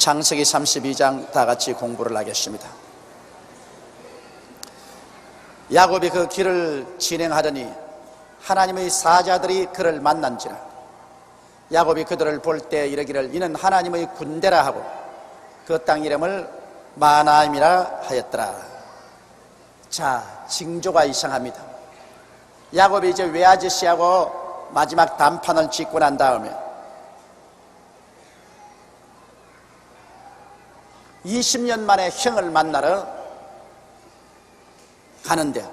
창세기 32장 다 같이 공부를 하겠습니다. 야곱이 그 길을 진행하더니 하나님의 사자들이 그를 만난지라. 야곱이 그들을 볼 때 이르기를 이는 하나님의 군대라 하고 그 땅 이름을 마나임이라 하였더라. 자, 징조가 이상합니다. 야곱이 이제 외아저씨하고 마지막 단판을 짓고 난 다음에 20년 만에 형을 만나러 가는데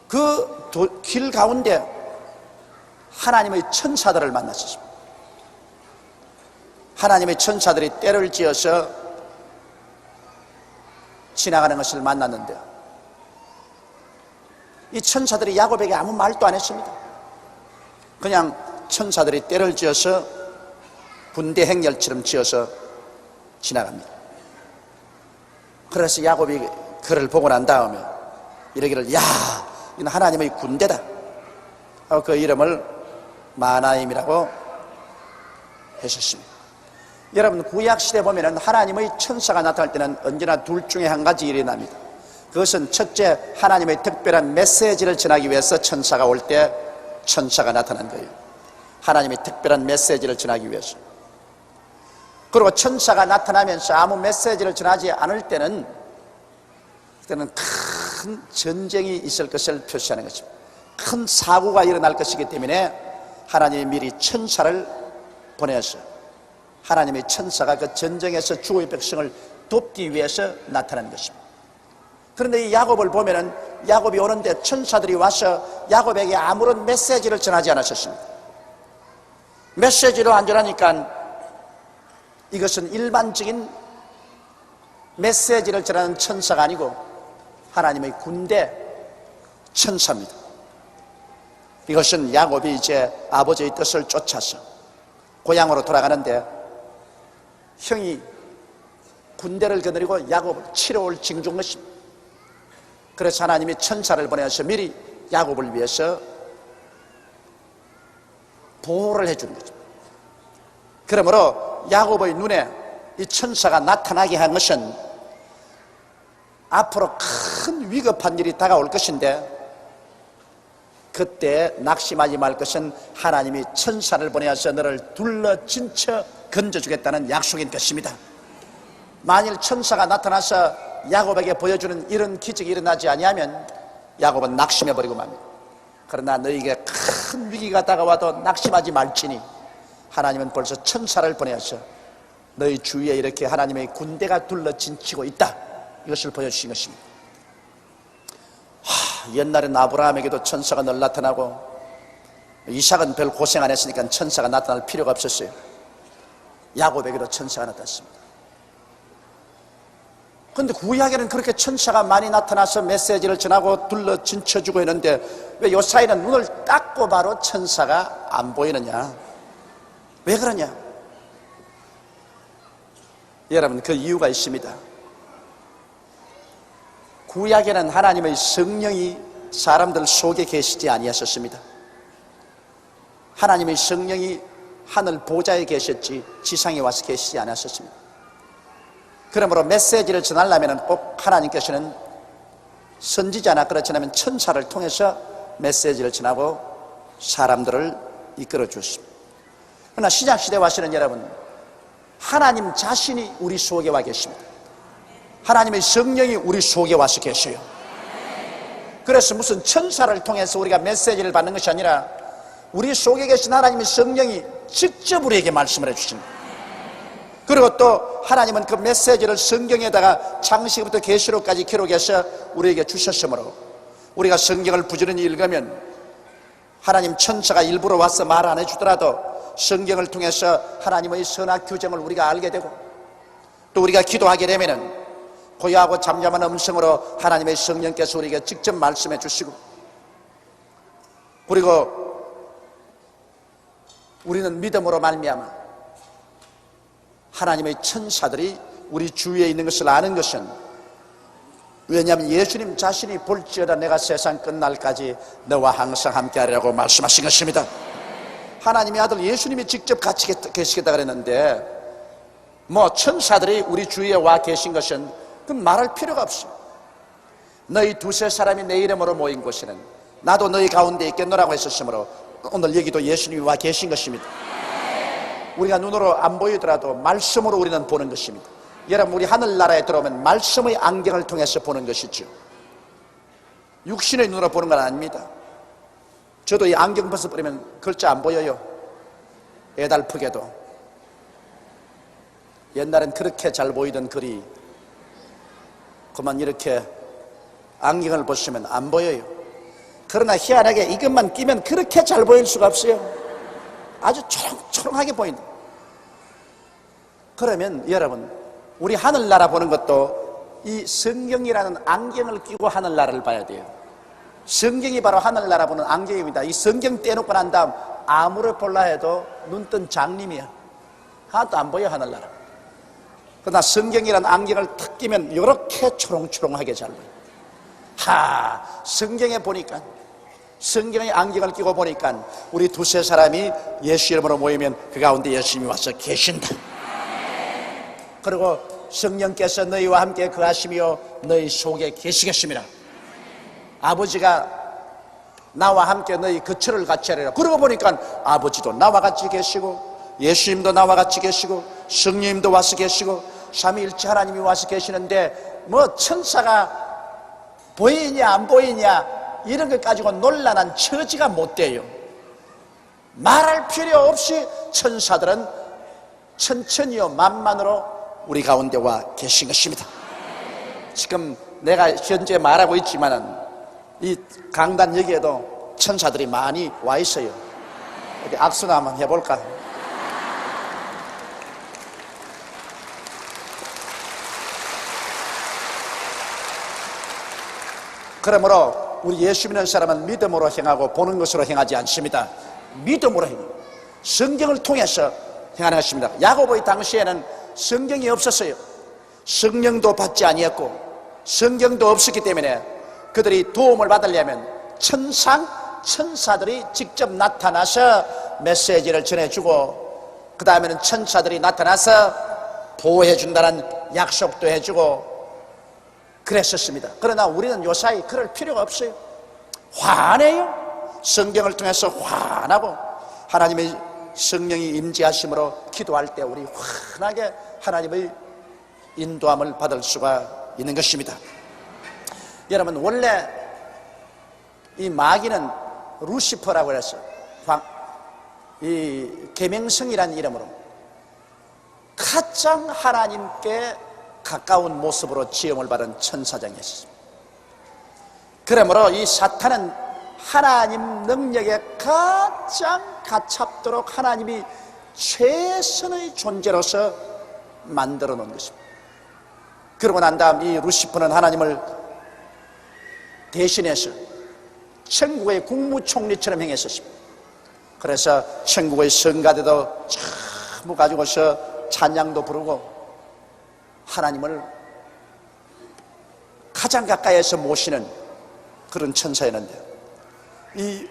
그 길 가운데 하나님의 천사들을 만났습니다. 하나님의 천사들이 떼를 지어서 지나가는 것을 만났는데 이 천사들이 야곱에게 아무 말도 안 했습니다. 그냥 천사들이 떼를 지어서 군대 행렬처럼 지어서 지나갑니다. 그래서 야곱이 그를 보고 난 다음에 이러기를 야, 이는 하나님의 군대다 하고 그 이름을 마나임이라고 했었습니다. 여러분, 구약시대 보면 하나님의 천사가 나타날 때는 언제나 둘 중에 한 가지 일이 납니다. 그것은 첫째, 하나님의 특별한 메시지를 전하기 위해서 천사가 올 때 천사가 나타난 거예요. 하나님의 특별한 메시지를 전하기 위해서. 그리고 천사가 나타나면서 아무 메시지를 전하지 않을 때는 그때는 큰 전쟁이 있을 것을 표시하는 것입니다. 큰 사고가 일어날 것이기 때문에 하나님이 미리 천사를 보내서 하나님의 천사가 그 전쟁에서 주의 백성을 돕기 위해서 나타나는 것입니다. 그런데 이 야곱을 보면은 야곱이 오는데 천사들이 와서 야곱에게 아무런 메시지를 전하지 않았었습니다. 메시지를 안 전하니까 이것은 일반적인 메시지를 전하는 천사가 아니고 하나님의 군대 천사입니다. 이것은 야곱이 이제 아버지의 뜻을 쫓아서 고향으로 돌아가는데 형이 군대를 거느리고 야곱을 치러 올 징조인 것입니다. 그래서 하나님이 천사를 보내서 미리 야곱을 위해서 보호를 해주는 거죠. 그러므로 야곱의 눈에 이 천사가 나타나게 한 것은 앞으로 큰 위급한 일이 다가올 것인데 그때 낙심하지 말 것은 하나님이 천사를 보내서 너를 둘러 진쳐 건져주겠다는 약속인 것입니다. 만일 천사가 나타나서 야곱에게 보여주는 이런 기적이 일어나지 아니하면 야곱은 낙심해버리고 맙니다. 그러나 너에게 큰 위기가 다가와도 낙심하지 말지니 하나님은 벌써 천사를 보내서 너희 주위에 이렇게 하나님의 군대가 둘러 진치고 있다, 이것을 보여주신 것입니다. 옛날엔 아브라함에게도 천사가 늘 나타나고 이삭은 별 고생 안 했으니까 천사가 나타날 필요가 없었어요. 야곱에게도 천사가 나타났습니다. 그런데 구약에는 그렇게 천사가 많이 나타나서 메시지를 전하고 둘러 진쳐주고 있는데 왜 요사이는 눈을 닦고 바로 천사가 안 보이느냐? 왜 그러냐? 여러분, 그 이유가 있습니다. 구약에는 하나님의 성령이 사람들 속에 계시지 아니하셨습니다. 하나님의 성령이 하늘 보좌에 계셨지 지상에 와서 계시지 않았었습니다. 그러므로 메시지를 전하려면 꼭 하나님께서는 선지자나 그렇지 않으면 천사를 통해서 메시지를 전하고 사람들을 이끌어 주십니다. 그러나 신약시대 와서는 여러분, 하나님 자신이 우리 속에 와 계십니다. 하나님의 성령이 우리 속에 와서 계셔요. 그래서 무슨 천사를 통해서 우리가 메시지를 받는 것이 아니라 우리 속에 계신 하나님의 성령이 직접 우리에게 말씀을 해주십니다. 그리고 또 하나님은 그 메시지를 성경에다가 창세기부터 계시록까지 기록해서 우리에게 주셨으므로 우리가 성경을 부지런히 읽으면 하나님 천사가 일부러 와서 말 안 해주더라도 성경을 통해서 하나님의 선악 규정을 우리가 알게 되고 또 우리가 기도하게 되면은 고요하고 잠잠한 음성으로 하나님의 성령께서 우리에게 직접 말씀해 주시고, 그리고 우리는 믿음으로 말미암아 하나님의 천사들이 우리 주위에 있는 것을 아는 것은, 왜냐하면 예수님 자신이 볼지어다 내가 세상 끝날까지 너와 항상 함께하리라고 말씀하신 것입니다. 하나님의 아들 예수님이 직접 같이 계시겠다 그랬는데 뭐 천사들이 우리 주위에 와 계신 것은 그 말할 필요가 없어요. 너희 두세 사람이 내 이름으로 모인 곳에는 나도 너희 가운데 있겠노라고 했었으므로 오늘 여기도 예수님이 와 계신 것입니다. 우리가 눈으로 안 보이더라도 말씀으로 우리는 보는 것입니다. 여러분, 우리 하늘나라에 들어오면 말씀의 안경을 통해서 보는 것이죠. 육신의 눈으로 보는 건 아닙니다. 저도 이 안경 벗어버리면 글자 안 보여요. 애달프게도. 옛날엔 그렇게 잘 보이던 글이 그만 이렇게 안경을 벗으면 안 보여요. 그러나 희한하게 이것만 끼면 그렇게 잘 보일 수가 없어요. 아주 초롱초롱하게 보인다. 그러면 여러분, 우리 하늘나라 보는 것도 이 성경이라는 안경을 끼고 하늘나라를 봐야 돼요. 성경이 바로 하늘나라 보는 안경입니다. 이 성경 떼놓고 난 다음 아무리 볼라 해도 눈뜬 장님이야. 하나도 안 보여, 하늘나라. 그러나 성경이라는 안경을 탁 끼면 이렇게 초롱초롱하게 잘 보여. 성경에 보니까, 성경의 안경을 끼고 보니까 우리 두세 사람이 예수 이름으로 모이면 그 가운데 예수님이 와서 계신다. 그리고 성령께서 너희와 함께 거하시며 너희 속에 계시겠습니다. 아버지가 나와 함께 너희 거처를 같이 하리라. 그러고 보니까 아버지도 나와 같이 계시고 예수님도 나와 같이 계시고 성령님도 와서 계시고 삼위일체 하나님이 와서 계시는데 뭐 천사가 보이냐 안 보이냐 이런 것 가지고 논란한 처지가 못 돼요. 말할 필요 없이 천사들은 천천히요 만만으로 우리 가운데 와 계신 것입니다. 지금 내가 현재 말하고 있지만은 이 강단 여기에도 천사들이 많이 와 있어요. 어디 악수나 한번 해볼까? 그러므로 우리 예수 믿는 사람은 믿음으로 행하고 보는 것으로 행하지 않습니다. 믿음으로 행해요. 성경을 통해서 행하는 것입니다. 야고보의 당시에는 성경이 없었어요. 성령도 받지 아니했고 성경도 없었기 때문에 그들이 도움을 받으려면 천사들이 직접 나타나서 메시지를 전해주고 그 다음에는 천사들이 나타나서 보호해준다는 약속도 해주고 그랬었습니다. 그러나 우리는 요사이 그럴 필요가 없어요. 환해요. 성경을 통해서 환하고 하나님의 성령이 임재하심으로 기도할 때 우리 환하게 하나님의 인도함을 받을 수가 있는 것입니다. 여러분, 원래 이 마귀는 루시퍼라고 해서 이 계명성이라는 이름으로 가장 하나님께 가까운 모습으로 지음을 받은 천사장이었습니다. 그러므로 이 사탄은 하나님 능력에 가장 가깝도록 하나님이 최선의 존재로서 만들어 놓은 것입니다. 그러고 난 다음 이 루시퍼는 하나님을 대신해서 천국의 국무총리처럼 행했었습니다. 그래서 천국의 성가대도 전부 가지고서 찬양도 부르고 하나님을 가장 가까이에서 모시는 그런 천사였는데 이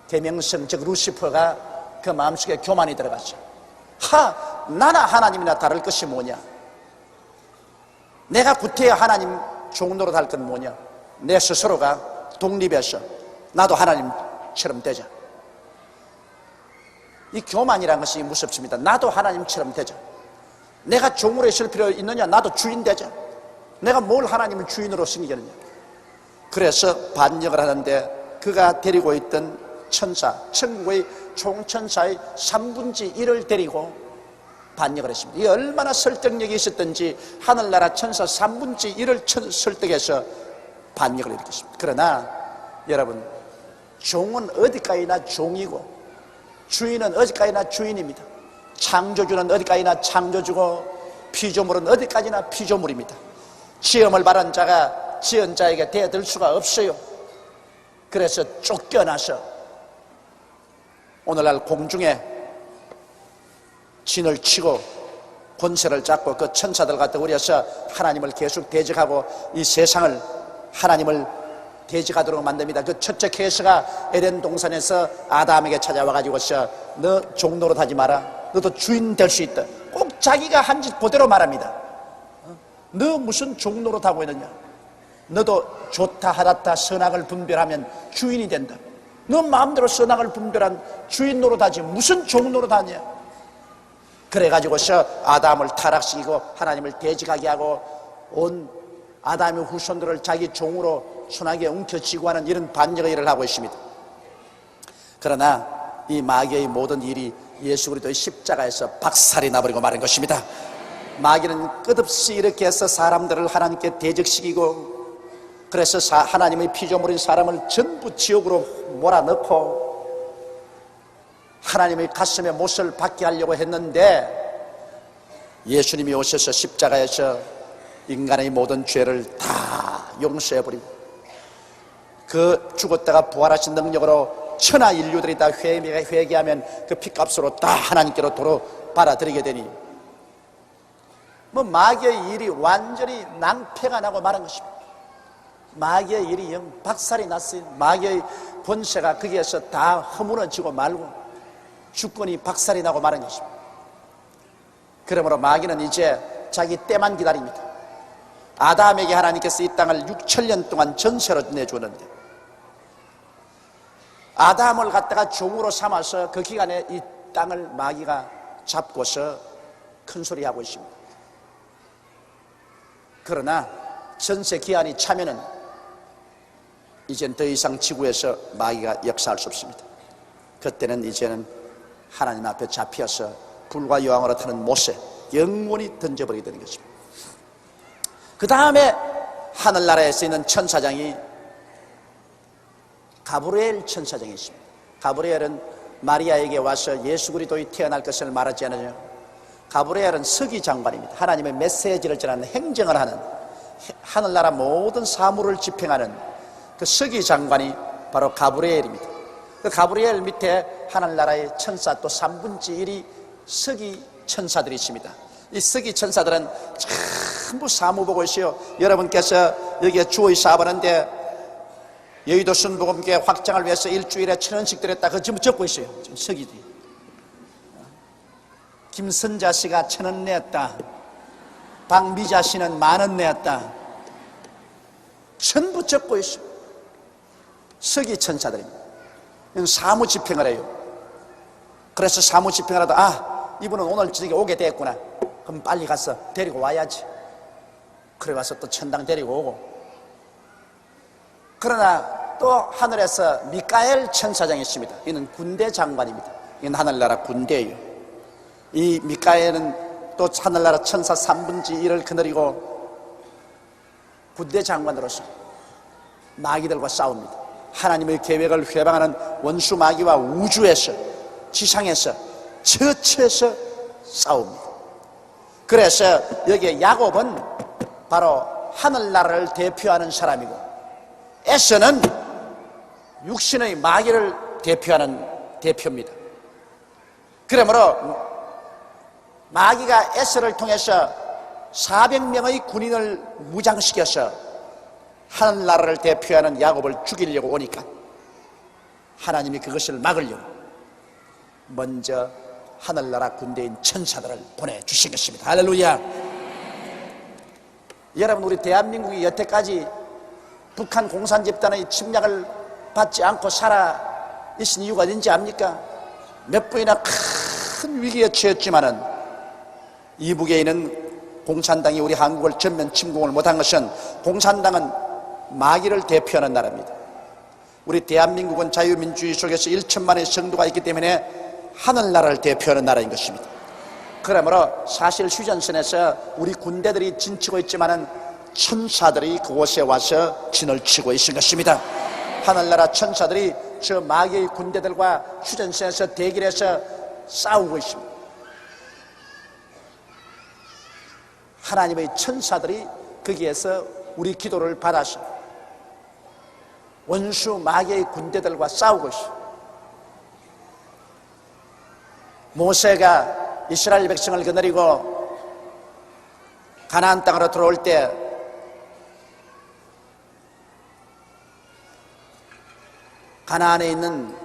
계명성 즉 루시퍼가 그 마음속에 교만이 들어갔죠. 나나 하나님이나 다를 것이 뭐냐, 내가 구태여 하나님 종노릇 할 건 뭐냐, 내 스스로가 독립해서 나도 하나님처럼 되자. 이 교만이라는 것이 무섭습니다. 나도 하나님처럼 되자. 내가 종으로 있을 필요 있느냐, 나도 주인 되자. 내가 뭘 하나님을 주인으로 섬기겠느냐. 그래서 반역을 하는데 그가 데리고 있던 천사, 천국의 총천사의 3분의 1을 데리고 반역을 했습니다. 이 얼마나 설득력이 있었던지 하늘나라 천사 3분의 1을 설득해서 반역을 일으켰습니다. 그러나 여러분, 종은 어디까지나 종이고 주인은 어디까지나 주인입니다. 창조주는 어디까지나 창조주고 피조물은 어디까지나 피조물입니다. 지음을 받은 자가 지은 자에게 대들 수가 없어요. 그래서 쫓겨나서 오늘날 공중에 진을 치고 권세를 잡고 그 천사들 갖다 우려서 하나님을 계속 대적하고 이 세상을 하나님을 돼지가 되도록 만듭니다. 그 첫째 케이스가 에덴 동산에서 아담에게 찾아와가지고서 너 종노릇 하지 마라, 너도 주인 될 수 있다. 꼭 자기가 한 짓 그대로 말합니다. 너 무슨 종노릇 하고 있느냐, 너도 좋다 하다타 선악을 분별하면 주인이 된다. 너 마음대로 선악을 분별한 주인 노릇하지 무슨 종 노릇하냐. 그래가지고서 아담을 타락시키고 하나님을 대적하게 하고 온 아담의 후손들을 자기 종으로 순하게 움켜쥐고 하는 이런 반역의 일을 하고 있습니다. 그러나 이 마귀의 모든 일이 예수 그리스도의 십자가에서 박살이 나버리고 마는 것입니다. 마귀는 끝없이 이렇게 해서 사람들을 하나님께 대적시키고, 그래서 하나님의 피조물인 사람을 전부 지옥으로 몰아넣고 하나님의 가슴에 못을 박게 하려고 했는데, 예수님이 오셔서 십자가에서 인간의 모든 죄를 다 용서해버리고 그 죽었다가 부활하신 능력으로 천하 인류들이 다 회개하면 그 피값으로 다 하나님께로 도로 받아들이게 되니 마귀의 일이 완전히 낭패가 나고 마는 것입니다. 마귀의 일이 영 박살이 났어요. 마귀의 권세가 거기에서 다 허물어지고 말고 주권이 박살이 나고 마는 것입니다. 그러므로 마귀는 이제 자기 때만 기다립니다. 아담에게 하나님께서 이 땅을 6천년 동안 전세로 내주었는데, 아담을 갖다가 종으로 삼아서 그 기간에 이 땅을 마귀가 잡고서 큰소리하고 있습니다. 그러나 전세 기한이 차면은 이젠 더 이상 지구에서 마귀가 역사할 수 없습니다. 그때는 이제는 하나님 앞에 잡혀서 불과 여왕으로 타는 못에 영원히 던져버리게 되는 것입니다. 그 다음에 하늘나라에 쓰이는 천사장이 가브리엘 천사장이 있습니다. 가브리엘은 마리아에게 와서 예수 그리스도의 태어날 것을 말하지 않으냐. 가브리엘은 서기 장관입니다. 하나님의 메시지를 전하는 행정을 하는, 하늘나라 모든 사물을 집행하는 그 서기 장관이 바로 가브리엘입니다. 그 가브리엘 밑에 하늘나라의 천사 또 3분의 1이 서기 천사들이 있습니다. 이 서기 천사들은 전부 사무 보고 있어요. 여러분께서 여기에 주어 있어 하는데 여의도 순복음교회 확장을 위해서 일주일에 1,000원씩 드렸다, 그거 지금 적고 있어요. 지금 서기들이. 김선자 씨가 1,000원 냈다, 박미자 씨는 10,000원 냈다, 전부 적고 있어요. 서기 천사들입니다. 사무 집행을 해요. 그래서 사무 집행을 하다 이분은 오늘 저녁에 오게 됐구나, 그럼 빨리 가서 데리고 와야지. 그래 와서 또 천당 데리고 오고. 그러나 또 하늘에서 미카엘 천사장이 있습니다. 이는 군대 장관입니다. 이는 하늘나라 군대예요. 이 미카엘은 또 하늘나라 천사 3분의 1을 거느리고 군대 장관으로서 마귀들과 싸웁니다. 하나님의 계획을 회방하는 원수 마귀와 우주에서, 지상에서, 처처에서 싸웁니다. 그래서 여기에 야곱은 바로 하늘나라를 대표하는 사람이고, 에서는 육신의 마귀를 대표하는 대표입니다. 그러므로 마귀가 에서를 통해서 400명의 군인을 무장시켜서 하늘나라를 대표하는 야곱을 죽이려고 오니까 하나님이 그것을 막으려고 먼저 하늘나라 군대인 천사들을 보내주신 것입니다. 할렐루야. 여러분, 우리 대한민국이 여태까지 북한 공산집단의 침략을 받지 않고 살아 있은 이유가 어딘지 압니까? 몇 번이나 큰 위기에 처했지만은 이북에 있는 공산당이 우리 한국을 전면 침공을 못한 것은, 공산당은 마귀를 대표하는 나라입니다. 우리 대한민국은 자유민주주의 속에서 1천만의 성도가 있기 때문에 하늘나라를 대표하는 나라인 것입니다. 그러므로 사실 휴전선에서 우리 군대들이 진치고 있지만은 천사들이 그곳에 와서 진을 치고 있는 것입니다. 하늘나라 천사들이 저 마귀의 군대들과 휴전선에서 대결해서 싸우고 있습니다. 하나님의 천사들이 거기에서 우리 기도를 받아서 원수 마귀의 군대들과 싸우고 있습니다. 모세가 이스라엘 백성을 거느리고 가나안 땅으로 들어올 때 가나안에 있는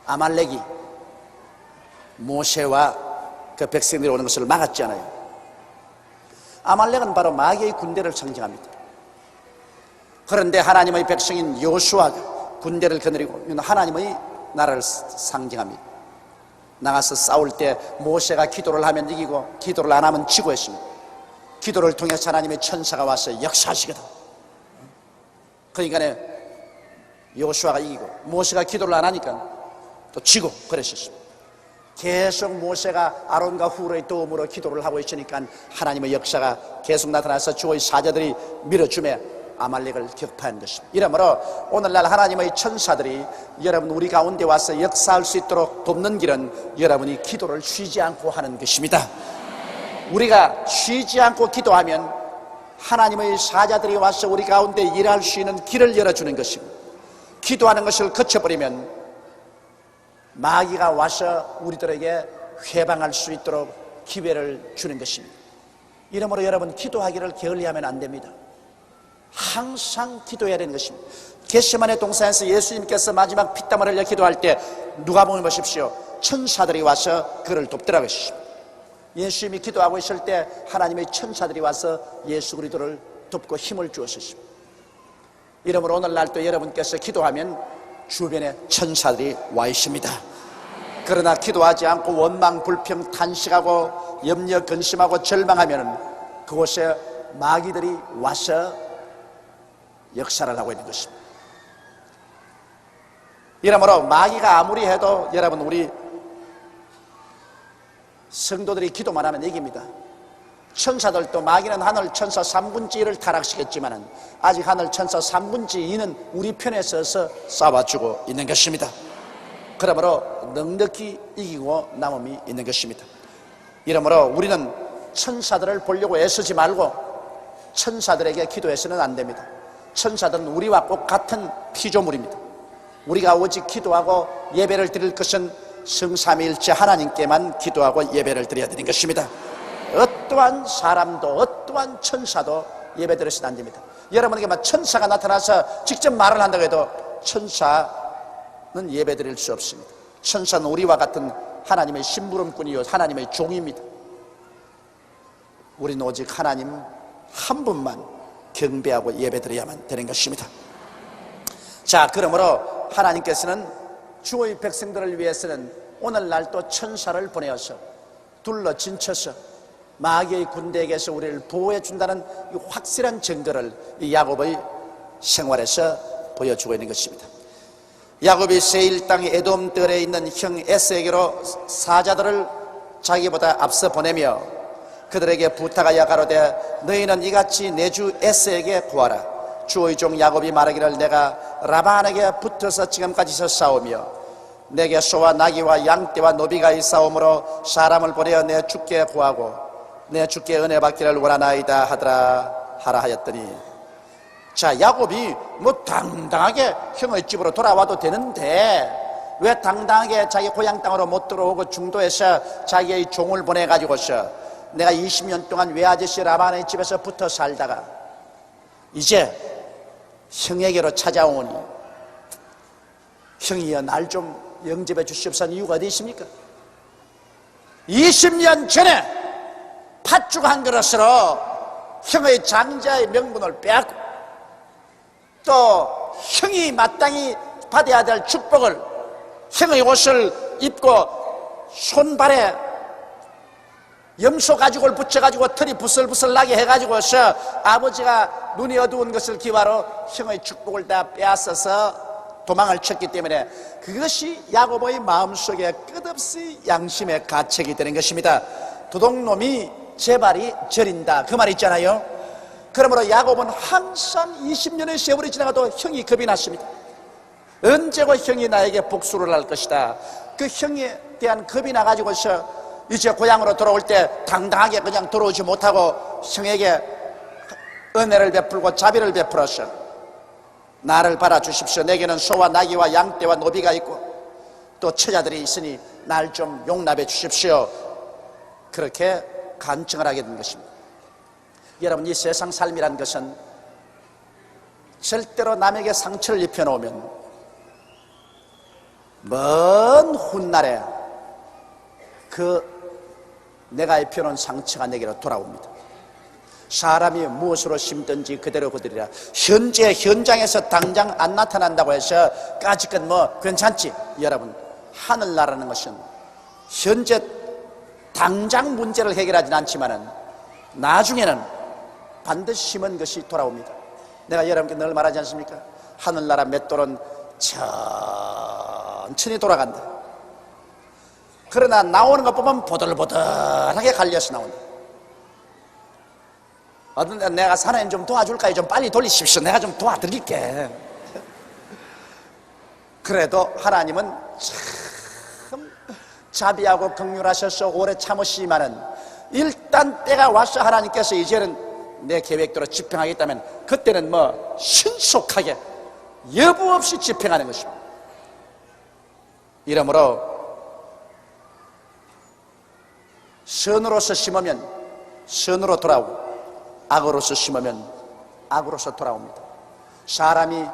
아말렉이 모세와 그 백성들이 오는 것을 막았잖아요. 아말렉은 바로 마귀의 군대를 상징합니다. 그런데 하나님의 백성인 여호수아가 군대를 거느리고 하나님의 나라를 상징합니다. 나가서 싸울 때 모세가 기도를 하면 이기고 기도를 안 하면 지고 했습니다. 기도를 통해서 하나님의 천사가 와서 역사하시거든. 그러니까 여호수아가 이기고, 모세가 기도를 안 하니까 또 지고 그랬었습니다. 계속 모세가 아론과 훌의 도움으로 기도를 하고 있으니까 하나님의 역사가 계속 나타나서 주의 사자들이 밀어주며 아말렉을 격파한 것입니다. 이러므로 오늘날 하나님의 천사들이 여러분 우리 가운데 와서 역사할 수 있도록 돕는 길은 여러분이 기도를 쉬지 않고 하는 것입니다. 우리가 쉬지 않고 기도하면 하나님의 사자들이 와서 우리 가운데 일할 수 있는 길을 열어주는 것입니다. 기도하는 것을 거쳐버리면 마귀가 와서 우리들에게 회방할 수 있도록 기회를 주는 것입니다. 이러므로 여러분 기도하기를 게을리하면 안 됩니다. 항상 기도해야 되는 것입니다. 겟세마네 동산에서 예수님께서 마지막 피땀을 흘려 기도할 때 누가 보면 보십시오. 천사들이 와서 그를 돕더라고요. 예수님이 기도하고 있을 때 하나님의 천사들이 와서 예수 그리스도를 돕고 힘을 주었습니다. 이러므로 오늘날 또 여러분께서 기도하면 주변에 천사들이 와 있습니다. 그러나 기도하지 않고 원망, 불평, 탄식하고 염려, 근심하고 절망하면 그곳에 마귀들이 와서 역사를 하고 있는 것입니다. 이러므로 마귀가 아무리 해도 여러분 우리 성도들이 기도만 하면 이깁니다. 천사들도 마귀는 하늘 천사 3분의 1을 타락시켰지만 아직 하늘 천사 3분의 2는 우리 편에 서서 싸워주고 있는 것입니다. 그러므로 넉넉히 이기고 남음이 있는 것입니다. 이러므로 우리는 천사들을 보려고 애쓰지 말고 천사들에게 기도해서는 안 됩니다. 천사들은 우리와 꼭 같은 피조물입니다. 우리가 오직 기도하고 예배를 드릴 것은 성삼위일체 하나님께만 기도하고 예배를 드려야 되는 것입니다. 어떠한 사람도 어떠한 천사도 예배 드려서는 안 됩니다. 여러분에게 천사가 나타나서 직접 말을 한다고 해도 천사는 예배 드릴 수 없습니다. 천사는 우리와 같은 하나님의 심부름꾼이요 하나님의 종입니다. 우리는 오직 하나님 한 분만 경배하고 예배 드려야만 되는 것입니다. 자, 그러므로 하나님께서는 주의 백성들을 위해서는 오늘날 또 천사를 보내어서 둘러 진쳐서 마귀의 군대에게서 우리를 보호해 준다는 이 확실한 증거를 이 야곱의 생활에서 보여주고 있는 것입니다. 야곱이 세일 땅 에돔 들에 있는 형 에스에게로 사자들을 자기보다 앞서 보내며 그들에게 부탁하여 가로되 너희는 이같이 내 주 에스에게 구하라. 주의 종 야곱이 말하기를 내가 라반에게 붙어서 지금까지 싸우며 내게 소와 나귀와 양떼와 노비가 있사오므로 사람을 보내어 내 주께 구하고 내 주께 은혜 받기를 원하나이다 하라 하였더니, 자, 야곱이 당당하게 형의 집으로 돌아와도 되는데 왜 당당하게 자기 고향 땅으로 못 들어오고 중도에서 자기의 종을 보내가지고서 내가 20년 동안 외아저씨 라반의 집에서 붙어 살다가 이제 형에게로 찾아오니 형이여 날 좀 영접해 주시옵소서 이유가 어디 있습니까? 20년 전에 팥죽 한 그릇으로 형의 장자의 명분을 빼앗고 또 형이 마땅히 받아야 될 축복을 형의 옷을 입고 손발에 염소 가죽을 붙여가지고 털이 부슬부슬 나게 해가지고서 아버지가 눈이 어두운 것을 기화로 형의 축복을 다 빼앗아서 도망을 쳤기 때문에 그것이 야곱의 마음속에 끝없이 양심의 가책이 되는 것입니다. 도둑놈이 제 발이 저린다 그 말 있잖아요. 그러므로 야곱은 항상 20년의 세월이 지나가도 형이 겁이 났습니다. 언제고 형이 나에게 복수를 할 것이다. 그 형에 대한 겁이 나가지고서 이제 고향으로 돌아올 때 당당하게 그냥 돌아오지 못하고 형에게 은혜를 베풀고 자비를 베풀었어. 나를 바라주십시오. 내게는 소와 나귀와 양떼와 노비가 있고 또 처자들이 있으니 날 좀 용납해 주십시오. 그렇게 간청을 하게 된 것입니다. 여러분, 이 세상 삶이란 것은 절대로 남에게 상처를 입혀놓으면 먼 훗날에 그 내가 입혀놓은 상처가 내게로 돌아옵니다. 사람이 무엇으로 심든지 그대로 거두리라. 현재 현장에서 당장 안 나타난다고 해서 까짓건 뭐 괜찮지. 여러분, 하늘나라는 것은 현재 당장 문제를 해결하진 않지만은 나중에는 반드시 심은 것이 돌아옵니다. 내가 여러분께 늘 말하지 않습니까? 하늘나라 맷돌은 천천히 돌아간다. 그러나 나오는 것 보면 보들보들하게 갈려서 나온다. 어떤 데 내가 사나님 좀 도와줄까요? 좀 빨리 돌리십시오. 내가 좀 도와드릴게. 그래도 하나님은 참 자비하고 긍휼하셔서 오래 참으시지만은 일단 때가 와서 하나님께서 이제는 내 계획대로 집행하겠다면 그때는 뭐 신속하게 여부 없이 집행하는 것입니다. 이러므로 선으로서 심으면 선으로 돌아오고 악으로서 심으면 악으로서 돌아옵니다. 사람이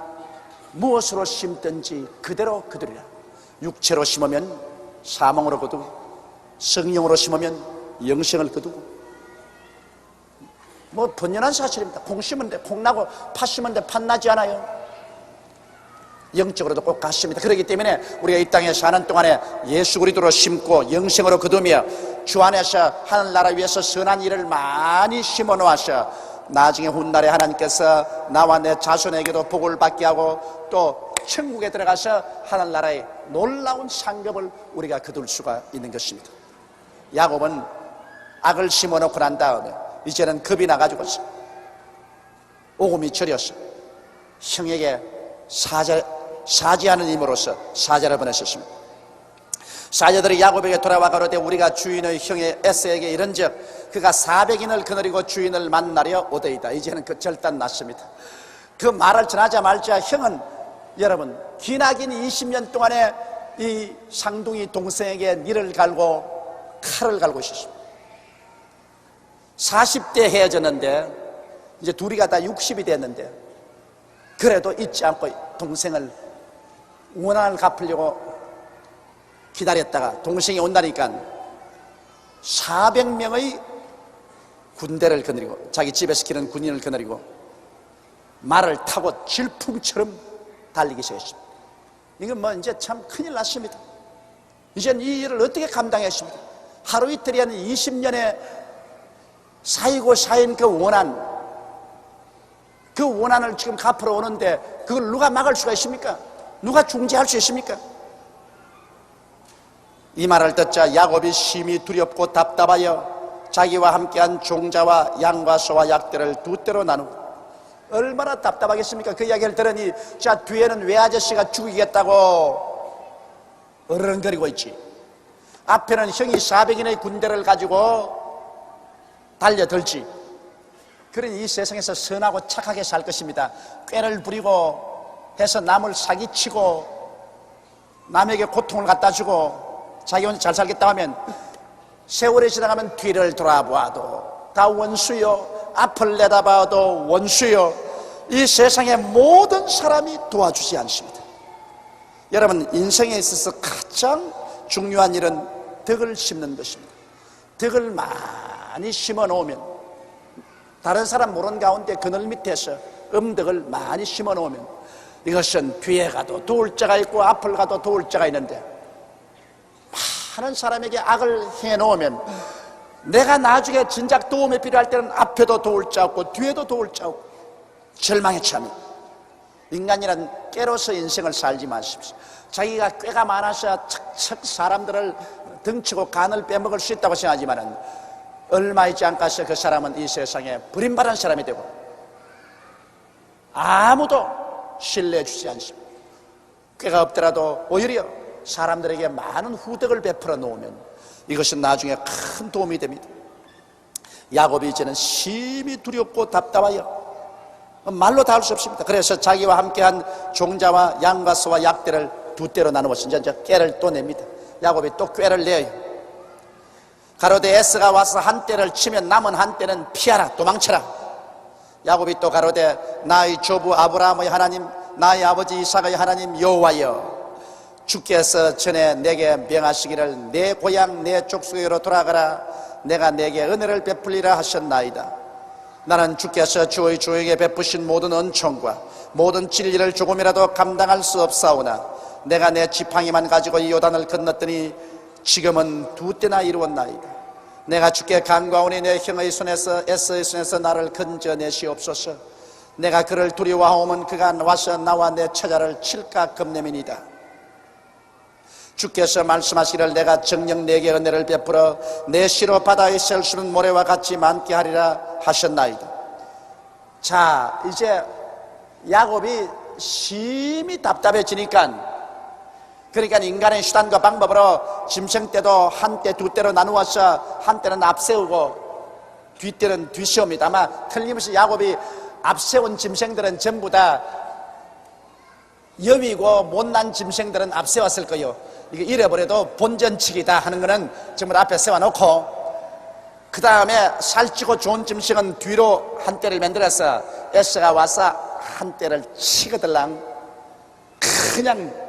무엇으로 심든지 그대로 거두리라. 육체로 심으면 사망으로 거두고 성령으로 심으면 영생을 거두고, 뭐 번연한 사실입니다. 콩 심은 데 콩 나고 팥 심은 데 팥 나지 않아요. 영적으로도 꼭 같습니다. 그렇기 때문에 우리가 이 땅에 사는 동안에 예수 그리스도로 심고 영생으로 거두며 주 안에서 하늘나라 위에서 선한 일을 많이 심어 놓아서 나중에 훗날에 하나님께서 나와 내 자손에게도 복을 받게 하고 또 천국에 들어가서 하늘나라의 놀라운 상급을 우리가 거둘 수가 있는 것입니다. 야곱은 악을 심어 놓고 난 다음에 이제는 겁이 나가지고서 오금이 저려서 형에게 사죄하는 힘으로써 사죄를 보냈었습니다. 사제들이 야곱에게 돌아와 가로되 우리가 주인의 형의 에서에게 이른즉 그가 400인을 거느리고 주인을 만나려 오더이다. 이제는 그 결단 났습니다. 그 말을 전하자마자 형은 여러분 기나긴 20년 동안에 이 상둥이 동생에게 니를 갈고 칼을 갈고 있었습니다. 40대 헤어졌는데 이제 둘이가 다 60이 됐는데 그래도 잊지 않고 동생을 원한을 갚으려고 기다렸다가 동생이 온다니까 400명의 군대를 거느리고 자기 집에서 기른 군인을 거느리고 말을 타고 질풍처럼 달리기 시작했습니다. 이건 뭐 이제 참 큰일 났습니다. 이젠 이 일을 어떻게 감당했습니까? 하루 이틀이 아닌 20년에 쌓이고 쌓인 그 원한을 지금 갚으러 오는데 그걸 누가 막을 수가 있습니까? 누가 중재할 수 있습니까? 이 말을 듣자 야곱이 심히 두렵고 답답하여 자기와 함께한 종자와 양과 소와 약들을 두 떼로 나누고, 얼마나 답답하겠습니까? 그 이야기를 들으니 자 뒤에는 외아저씨가 죽이겠다고 어른거리고 있지, 앞에는 형이 400인의 군대를 가지고 달려들지. 그러니 이 세상에서 선하고 착하게 살 것입니다. 꾀를 부리고 해서 남을 사기치고 남에게 고통을 갖다 주고 자기 혼자 잘 살겠다 하면 세월이 지나가면 뒤를 돌아보아도 다 원수요, 앞을 내다봐도 원수요. 이 세상의 모든 사람이 도와주지 않습니다. 여러분, 인생에 있어서 가장 중요한 일은 덕을 심는 것입니다. 덕을 많이 심어 놓으면, 다른 사람 모르는 가운데 그늘 밑에서 음덕을 많이 심어 놓으면 이것은 뒤에 가도 도울 자가 있고 앞을 가도 도울 자가 있는데, 많은 사람에게 악을 해 놓으면 내가 나중에 진작 도움이 필요할 때는 앞에도 도울 자 없고 뒤에도 도울 자 없고 절망에 처합니다. 인간이란 꾀로서 인생을 살지 마십시오. 자기가 꾀가 많아서 척척 사람들을 등치고 간을 빼먹을 수 있다고 생각하지만 얼마 있지 않고서 그 사람은 이 세상에 버림받은 사람이 되고 아무도 신뢰해 주지 않습니다. 꾀가 없더라도 오히려 사람들에게 많은 후덕을 베풀어 놓으면 이것은 나중에 큰 도움이 됩니다. 야곱이 이제는 심히 두렵고 답답하여 말로 다 할 수 없습니다. 그래서 자기와 함께한 종자와 양과 소와 약대를 두 떼로 나누어서 이제 꾀를 또 냅니다. 야곱이 또 꾀를 내요. 가로되 에서가 와서 한 떼를 치면 남은 한 떼는 피하라, 도망쳐라. 야곱이 또 가로되 나의 조부 아브라함의 하나님, 나의 아버지 이삭의 하나님 여호와여, 주께서 전에 내게 명하시기를 내 고향 내 족속으로 돌아가라. 내가 내게 은혜를 베풀리라 하셨나이다. 나는 주께서 주의 종에게 베푸신 모든 은총과 모든 진리를 조금이라도 감당할 수 없사오나 내가 내 지팡이만 가지고 이 요단을 건넜더니 지금은 2때나 이루었나이다. 내가 주께 간구하오니 내 형의 손에서 에서의 손에서 나를 건져내시옵소서. 내가 그를 두려워하오면 그가 와서 나와 내 처자를 칠까 겁냄이니이다. 주께서 말씀하시기를 내가 정녕 내게 은혜를 베풀어 내 시로 바다에 셀수는 모래와 같이 많게 하리라 하셨나이다. 자, 이제 야곱이 심히 답답해지니까, 그러니까 인간의 수단과 방법으로 짐승 때도 한때 2때로 나누어서 한때는 앞세우고 뒷때는 뒤세웁니다. 아마 틀림없이 야곱이 앞세운 짐승들은 전부 다 여위고 못난 짐승들은 앞세웠을 거예요. 이게 잃어버려도 본전치기다 하는 거는 전부 다 앞에 세워놓고, 그 다음에 살찌고 좋은 짐승은 뒤로 한 대를 만들어서 에서가 와서 한 대를 치거들랑 그냥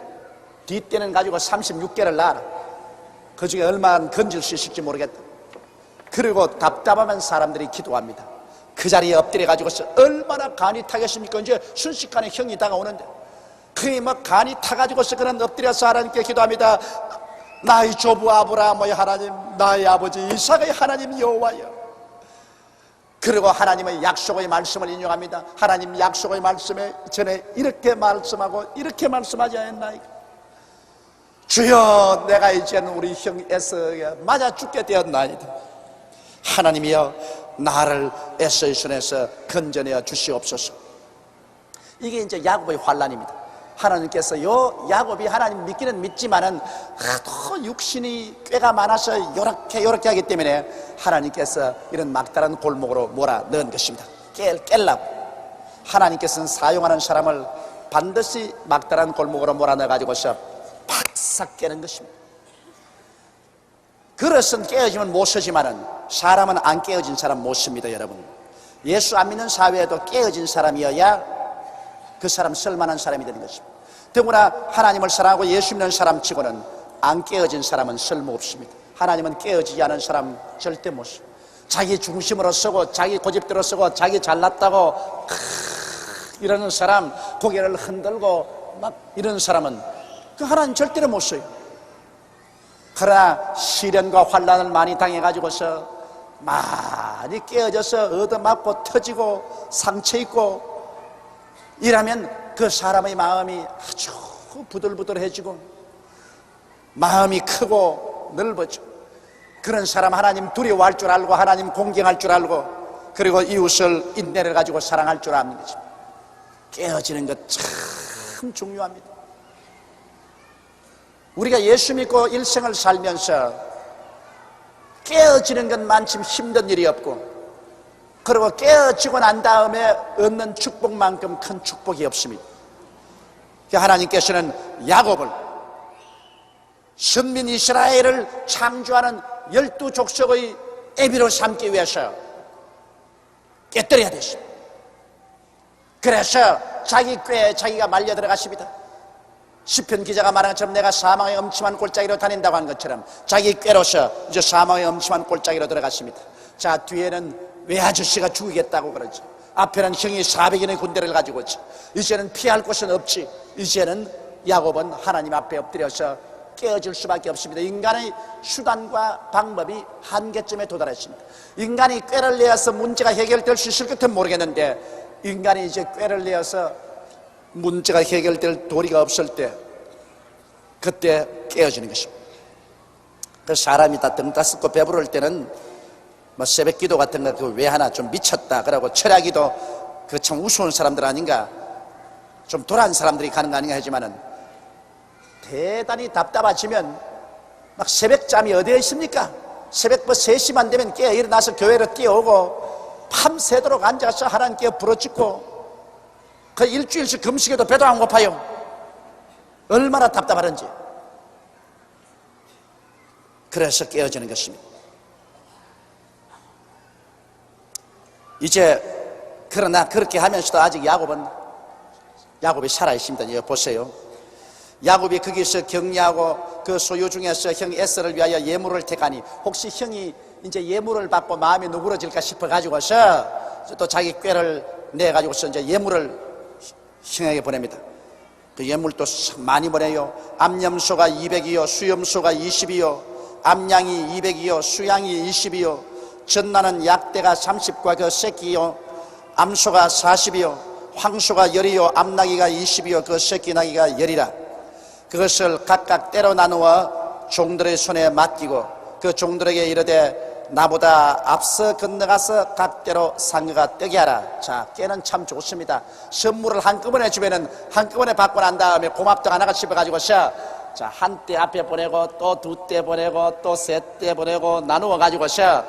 뒷대는 가지고 36개를 낳아라. 그 중에 얼마나 건질 수 있을지 모르겠다. 그리고 답답하면 사람들이 기도합니다. 그 자리에 엎드려 가지고서 얼마나 간이 타겠습니까? 이제 순식간에 형이 다가오는데 그게 뭐 간이 타가지고서 그는 엎드려서 하나님께 기도합니다. 나의 조부 아브라함의 하나님, 나의 아버지 이삭의 하나님 여호와여. 그리고 하나님의 약속의 말씀을 인용합니다. 하나님 약속의 말씀에 전에 이렇게 말씀하고 이렇게 말씀하지 않았나이까? 주여, 내가 이제는 우리 형 에서에게 맞아 죽게 되었나이다. 하나님이여, 나를 에서의 손에서 건져내어 주시옵소서. 이게 이제 야곱의 환란입니다. 하나님께서 야곱이 하나님 믿기는 믿지만은 하도 육신이 꾀가 많아서 요렇게 하기 때문에 하나님께서 이런 막다른 골목으로 몰아 넣은 것입니다. 깰라고. 하나님께서는 사용하는 사람을 반드시 막다른 골목으로 몰아 넣어가지고서 팍싹 깨는 것입니다. 그릇은 깨어지면 못 서지만은 사람은 안 깨어진 사람 못 씁니다. 여러분, 예수 안 믿는 사회에도 깨어진 사람이어야 그 사람 쓸만한 사람이 되는 것입니다. 더구나 하나님을 사랑하고 예수 믿는 사람 치고는 안 깨어진 사람은 쓸모없습니다. 하나님은 깨어지지 않은 사람 절대 못 씁니다. 자기 중심으로 쓰고 자기 고집대로 쓰고 자기 잘났다고 이러는 사람, 고개를 흔들고 막 이런 사람은 그 하나님 절대로 못 써요. 그러나 시련과 환난을 많이 당해가지고서 많이 깨어져서 얻어맞고 터지고 상처 있고 이라면 그 사람의 마음이 아주 부들부들해지고 마음이 크고 넓어져. 그런 사람 하나님 두려워할 줄 알고 하나님 공경할 줄 알고 그리고 이웃을 인내를 가지고 사랑할 줄 아는 거죠. 깨어지는 것 참 중요합니다. 우리가 예수 믿고 일생을 살면서 깨어지는 것만큼 힘든 일이 없고, 그리고 깨어지고 난 다음에 얻는 축복만큼 큰 축복이 없습니다. 하나님께서는 야곱을, 선민 이스라엘을 창조하는 12족속의 애비로 삼기 위해서 깨뜨려야 됐습니다. 그래서 자기 꾀에 자기가 말려 들어갔습니다. 시편 기자가 말한 것처럼 내가 사망의 엄침한 골짜기로 다닌다고 한 것처럼 자기 꾀로서 이제 사망의 엄침한 골짜기로 들어갔습니다. 자, 뒤에는 외아저씨가 죽이겠다고 그러죠. 앞에는 형이 400인의 군대를 가지고 있지. 이제는 피할 곳은 없지. 이제는 야곱은 하나님 앞에 엎드려서 깨어질 수밖에 없습니다. 인간의 수단과 방법이 한계점에 도달했습니다. 인간이 꾀를 내어서 문제가 해결될 수 있을 것은 모르겠는데, 인간이 이제 꾀를 내어서 문제가 해결될 도리가 없을 때 그때 깨어지는 것입니다. 그 사람이 다 등 따스고 배부를 때는 뭐 새벽 기도 같은 거 그 왜 하나 좀 미쳤다 그러고 철야기도 그 참 우스운 사람들 아닌가, 좀 도란 사람들이 가는 거 아닌가 하지만은 대단히 답답해지면 막 새벽잠이 어디에 있습니까? 새벽 뭐 3시만 되면 깨어 일어나서 교회로 뛰어오고 밤새도록 앉아서 하나님께 부르짖고 그 일주일씩 금식해도 배도 안 고파요. 얼마나 답답하는지. 그래서 깨어지는 것입니다. 이제 그러나 그렇게 하면서도 아직 야곱이 살아있습니다. 여기 보세요. 야곱이 거기서 격려하고 그 소유 중에서 형 에서를 위하여 예물을 택하니, 혹시 형이 이제 예물을 받고 마음이 누그러질까 싶어 가지고서 또 자기 꾀를 내 가지고서 이제 예물을 형에게 보냅니다. 그 예물도 많이 보내요. 암염소가 200이요, 수염소가 20이요, 암양이 200이요, 수양이 20이요, 전나는 약대가 30과 그 새끼요, 암소가 40이요, 황소가 10이요, 암나기가 20이요, 그 새끼 나기가 10이라. 그것을 각각 때려 나누어 종들의 손에 맡기고 그 종들에게 이르되 나보다 앞서 건너가서 각대로 상거가 뜨게 하라. 자, 깨는 참 좋습니다. 선물을 한꺼번에 주면은 한꺼번에 받고 난 다음에 고맙다 하나가 씹어가지고서 자, 한 때 앞에 보내고 또 두 때 보내고 또 세 때 보내고 나누어 가지고서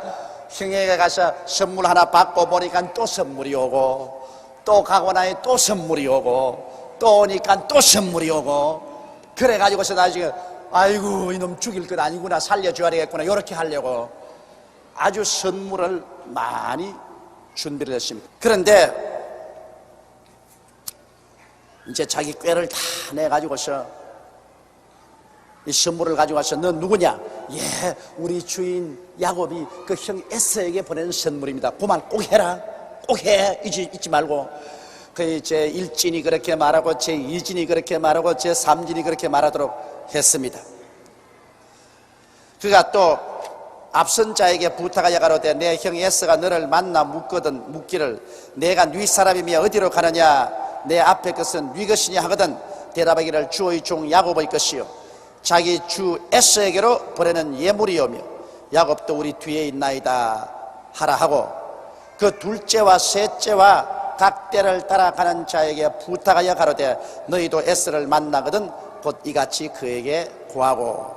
형에게 가서 선물 하나 받고 보니까 또 선물이 오고, 또 가고 나니 또 선물이 오고, 또 오니까 또 선물이 오고, 그래 가지고서 나중에 아이고 이놈 죽일 것 아니구나, 살려줘야 되겠구나, 이렇게 하려고 아주 선물을 많이 준비를 했습니다. 그런데 이제 자기 꾀를 다 내가지고서 이 선물을 가지고 와서 너 누구냐? 예, 우리 주인 야곱이 그 형 에서에게 보낸 선물입니다. 그만 꼭 해라, 꼭 해, 잊지 말고. 그 제 일진이 그렇게 말하고 제 이진이 그렇게 말하고 제 삼진이 그렇게 말하도록 했습니다. 그가 또 앞선 자에게 부탁하여 가로되 내 형 에서가 너를 만나 묻기를 내가 네 사람이며 어디로 가느냐? 내 앞에 것은 네 것이냐 하거든 대답하기를 주의 종 야곱의 것이요 자기 주 에서에게로 보내는 예물이오며 야곱도 우리 뒤에 있나이다 하라 하고, 그 둘째와 셋째와 각 때를 따라가는 자에게 부탁하여 가로되 너희도 에서를 만나거든 곧 이같이 그에게 구하고,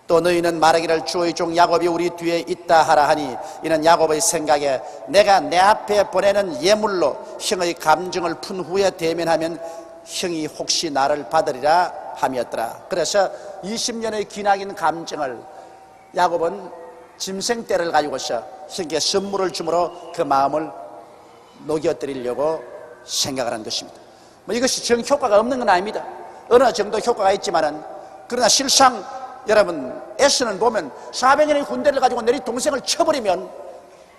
또 너희는 말하기를 주의 종 야곱이 우리 뒤에 있다 하라 하니 이는 야곱의 생각에 내가 내 앞에 보내는 예물로 형의 감정을 푼 후에 대면하면 형이 혹시 나를 받으리라 함이었더라. 그래서 20년의 기나긴 감정을 야곱은 짐승떼를 가지고서 형께 선물을 주므로 그 마음을 녹여드리려고 생각을 한 것입니다. 뭐 이것이 정 효과가 없는 건 아닙니다. 어느 정도 효과가 있지만은, 그러나 실상 여러분 에서는 보면 400년의 군대를 가지고 너희 동생을 쳐버리면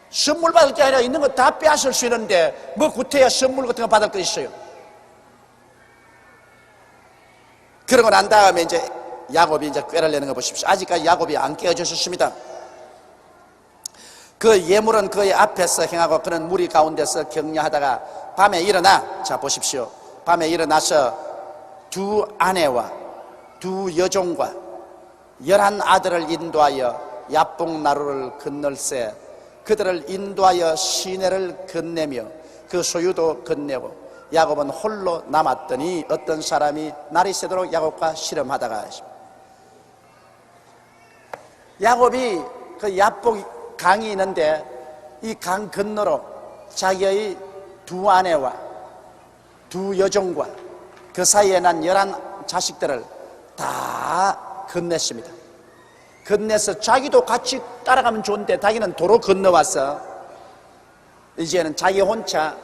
선물 받을 게 아니라 있는 거 다 빼앗을 수 있는데 뭐 구태야 선물 같은 거 받을 거 있어요. 그러고 난 다음에 이제 야곱이 이제 꾀를 내는 거 보십시오. 아직까지 야곱이 안 깨어졌습니다. 그 예물은 그의 앞에서 행하고 그는 무리 가운데서 격려하다가 밤에 일어나, 자 보십시오. 밤에 일어나서 두 아내와 두 여종과 11 아들을 인도하여 야복 나루를 건널세 그들을 인도하여 시내를 건네며 그 소유도 건네고 야곱은 홀로 남았더니 어떤 사람이 날이 새도록 야곱과 씨름하다가, 야곱이 그 야복 강이 있는데 이 강 건너로 자기의 두 아내와 두 여종과 그 사이에 난 11 자식들을 다 건넸습니다. 건네서 자기도 같이 따라가면 좋은데 자기는 도로 건너와서 이제는 자기 혼자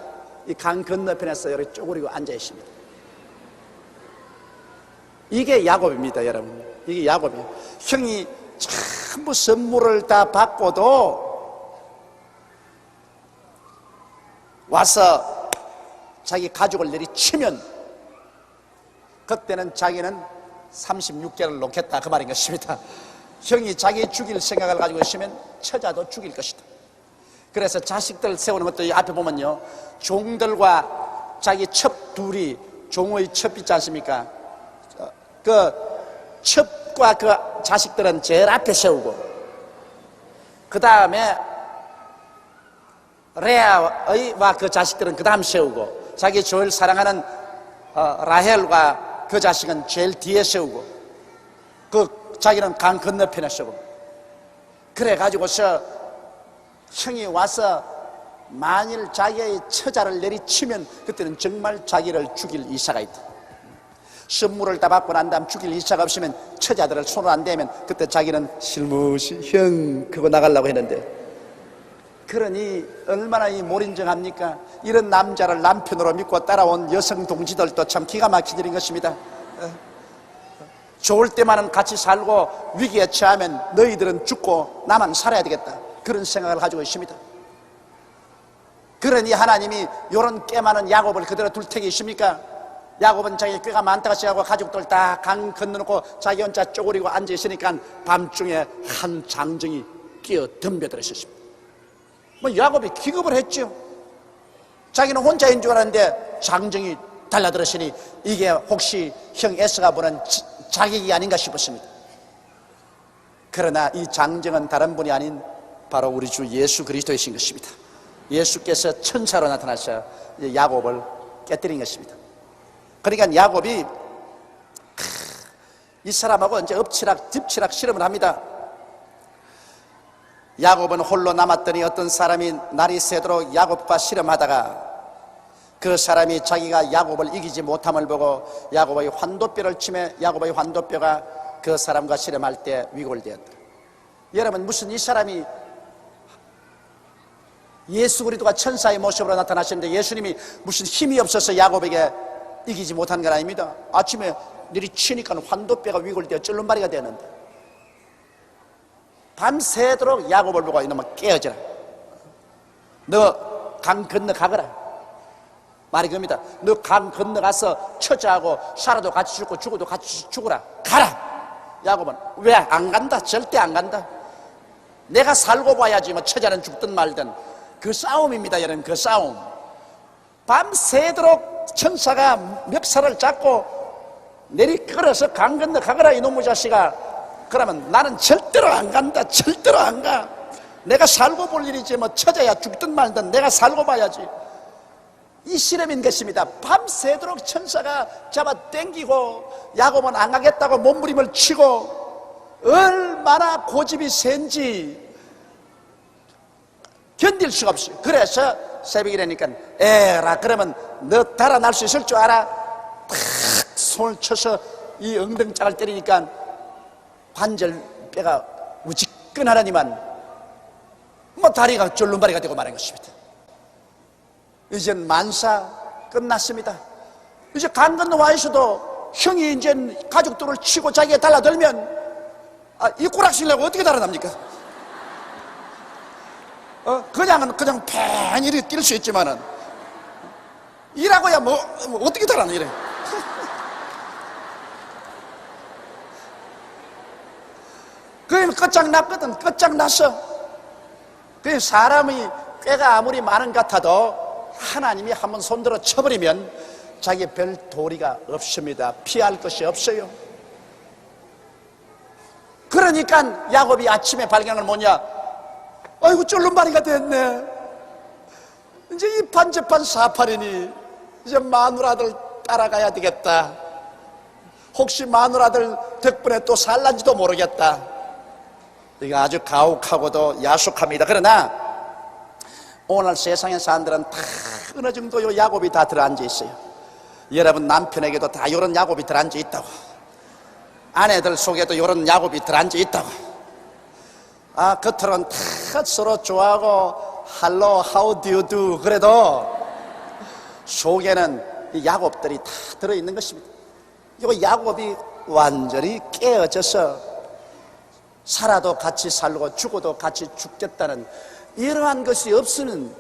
이 강 건너편에서 이렇게 쪼그리고 앉아 있습니다. 이게 야곱입니다, 여러분. 이게 야곱이에요. 형이 전부 선물을 다 받고도 와서 자기 가족을 내리치면 그때는 자기는 36개를 놓겠다 그 말인 것입니다. 형이 자기 죽일 생각을 가지고 있으면 처자도 죽일 것이다. 그래서 자식들 세우는 것도 앞에 보면요, 종들과 자기 첩 둘이, 종의 첩 있지 않습니까? 그 첩과 그 자식들은 제일 앞에 세우고, 그 다음에 레아와 그 자식들은 그 다음 세우고, 자기 제일 사랑하는 라헬과 그 자식은 제일 뒤에 세우고, 그 자기는 강 건너편에 세우고, 그래 가지고서 형이 와서 만일 자기의 처자를 내리치면 그때는 정말 자기를 죽일 이사가 있다. 선물을 다 받고 난 다음 죽일 이사가 없으면 처자들을 손을 안 대면 그때 자기는 실무시 형 그거 나가려고 했는데, 그러니 얼마나 이 몰인정합니까? 이런 남자를 남편으로 믿고 따라온 여성 동지들도 참 기가 막힌 일인 것입니다. 좋을 때만은 같이 살고 위기에 처하면 너희들은 죽고 나만 살아야 되겠다, 그런 생각을 가지고 있습니다. 그러니 하나님이 이런 꽤 많은 야곱을 그대로 둘 택이 있습니까? 야곱은 자기 꾀가 많다고 생각하고 가족들 다 강 건너놓고 자기 혼자 쪼그리고 앉아있으니까 밤중에 한 장정이 끼어 덤벼들었습니다. 뭐 야곱이 기겁을 했죠. 자기는 혼자인 줄 알았는데 장정이 달라들었으니 이게 혹시 형 에서가 보는 자객이 아닌가 싶었습니다. 그러나 이 장정은 다른 분이 아닌 바로 우리 주 예수 그리스도이신 것입니다. 예수께서 천사로 나타나서 야곱을 깨뜨린 것입니다. 그러니까 야곱이 이 사람하고 이제 엎치락 뒤치락 실험을 합니다. 야곱은 홀로 남았더니 어떤 사람이 날이 새도록 야곱과 실험하다가 그 사람이 자기가 야곱을 이기지 못함을 보고 야곱의 환도뼈를 치매 야곱의 환도뼈가 그 사람과 실험할 때 위골되었다. 여러분, 무슨 이 사람이 예수 그리스도가 천사의 모습으로 나타나셨는데 예수님이 무슨 힘이 없어서 야곱에게 이기지 못한 건 아닙니다. 아침에 내리치니까 환도뼈가 위골되어 쩔름바리가 되었는데 밤새도록 야곱을 보고 이놈아 깨어져라, 너 강 건너 가거라 말이 그럽니다. 너 강 건너가서 처자하고 살아도 같이 죽고 죽어도 같이 죽어라, 가라. 야곱은 왜 안 간다, 절대 안 간다. 내가 살고 봐야지, 뭐 처자는 죽든 말든. 그 싸움입니다 여러분, 그 싸움. 밤새도록 천사가 멱살을 잡고 내리끌어서 강 건너 가거라 이놈의 자식아. 그러면 나는 절대로 안 간다, 절대로 안 가. 내가 살고 볼 일이지, 뭐 처자야 죽든 말든 내가 살고 봐야지. 이 실험인 것입니다. 밤새도록 천사가 잡아 당기고 야곱은 안 가겠다고 몸부림을 치고 얼마나 고집이 센지 견딜 수가 없어요. 그래서 새벽이 되니까 에라, 그러면 너 달아날 수 있을 줄 알아? 탁 손을 쳐서 이 엉덩짝을 때리니까 관절뼈가 우지끈하더니만 뭐 다리가 쫄름바리가 되고 말한 것입니다. 이젠 만사 끝났습니다. 이제 강 건너 와 있어도 형이 이제 가족들을 치고 자기가 달라들면 이 꼬락실내고 어떻게 달아납니까? 그냥 팽이리 뛸 수 있지만은 이라고야 뭐 어떻게 달아나 이래. 그게 끝장났거든. 끝장났어. 그 사람이 꾀가 아무리 많은 것 같아도 하나님이 한번 손들어 쳐버리면 자기 별 도리가 없습니다. 피할 것이 없어요. 그러니까 야곱이 아침에 발견을 뭐냐, 아이고 쫄름바리가 됐네. 이제 이 반접한 사팔이니 이제 마누라들 따라가야 되겠다. 혹시 마누라들 덕분에 또 살란지도 모르겠다. 이거 아주 가혹하고도 야속합니다. 그러나 오늘 세상의 사람들은 다 어느 정도 요 야곱이 다 들어앉아 있어요. 여러분 남편에게도 다 이런 야곱이 들어앉아 있다고, 아내들 속에도 이런 야곱이 들어앉아 있다고. 겉으로는 다 서로 좋아하고 할로 하우 듀두 그래도 속에는 이 야곱들이 다 들어있는 것입니다. 이 야곱이 완전히 깨어져서 살아도 같이 살고 죽어도 같이 죽겠다는 이러한 것이 없으면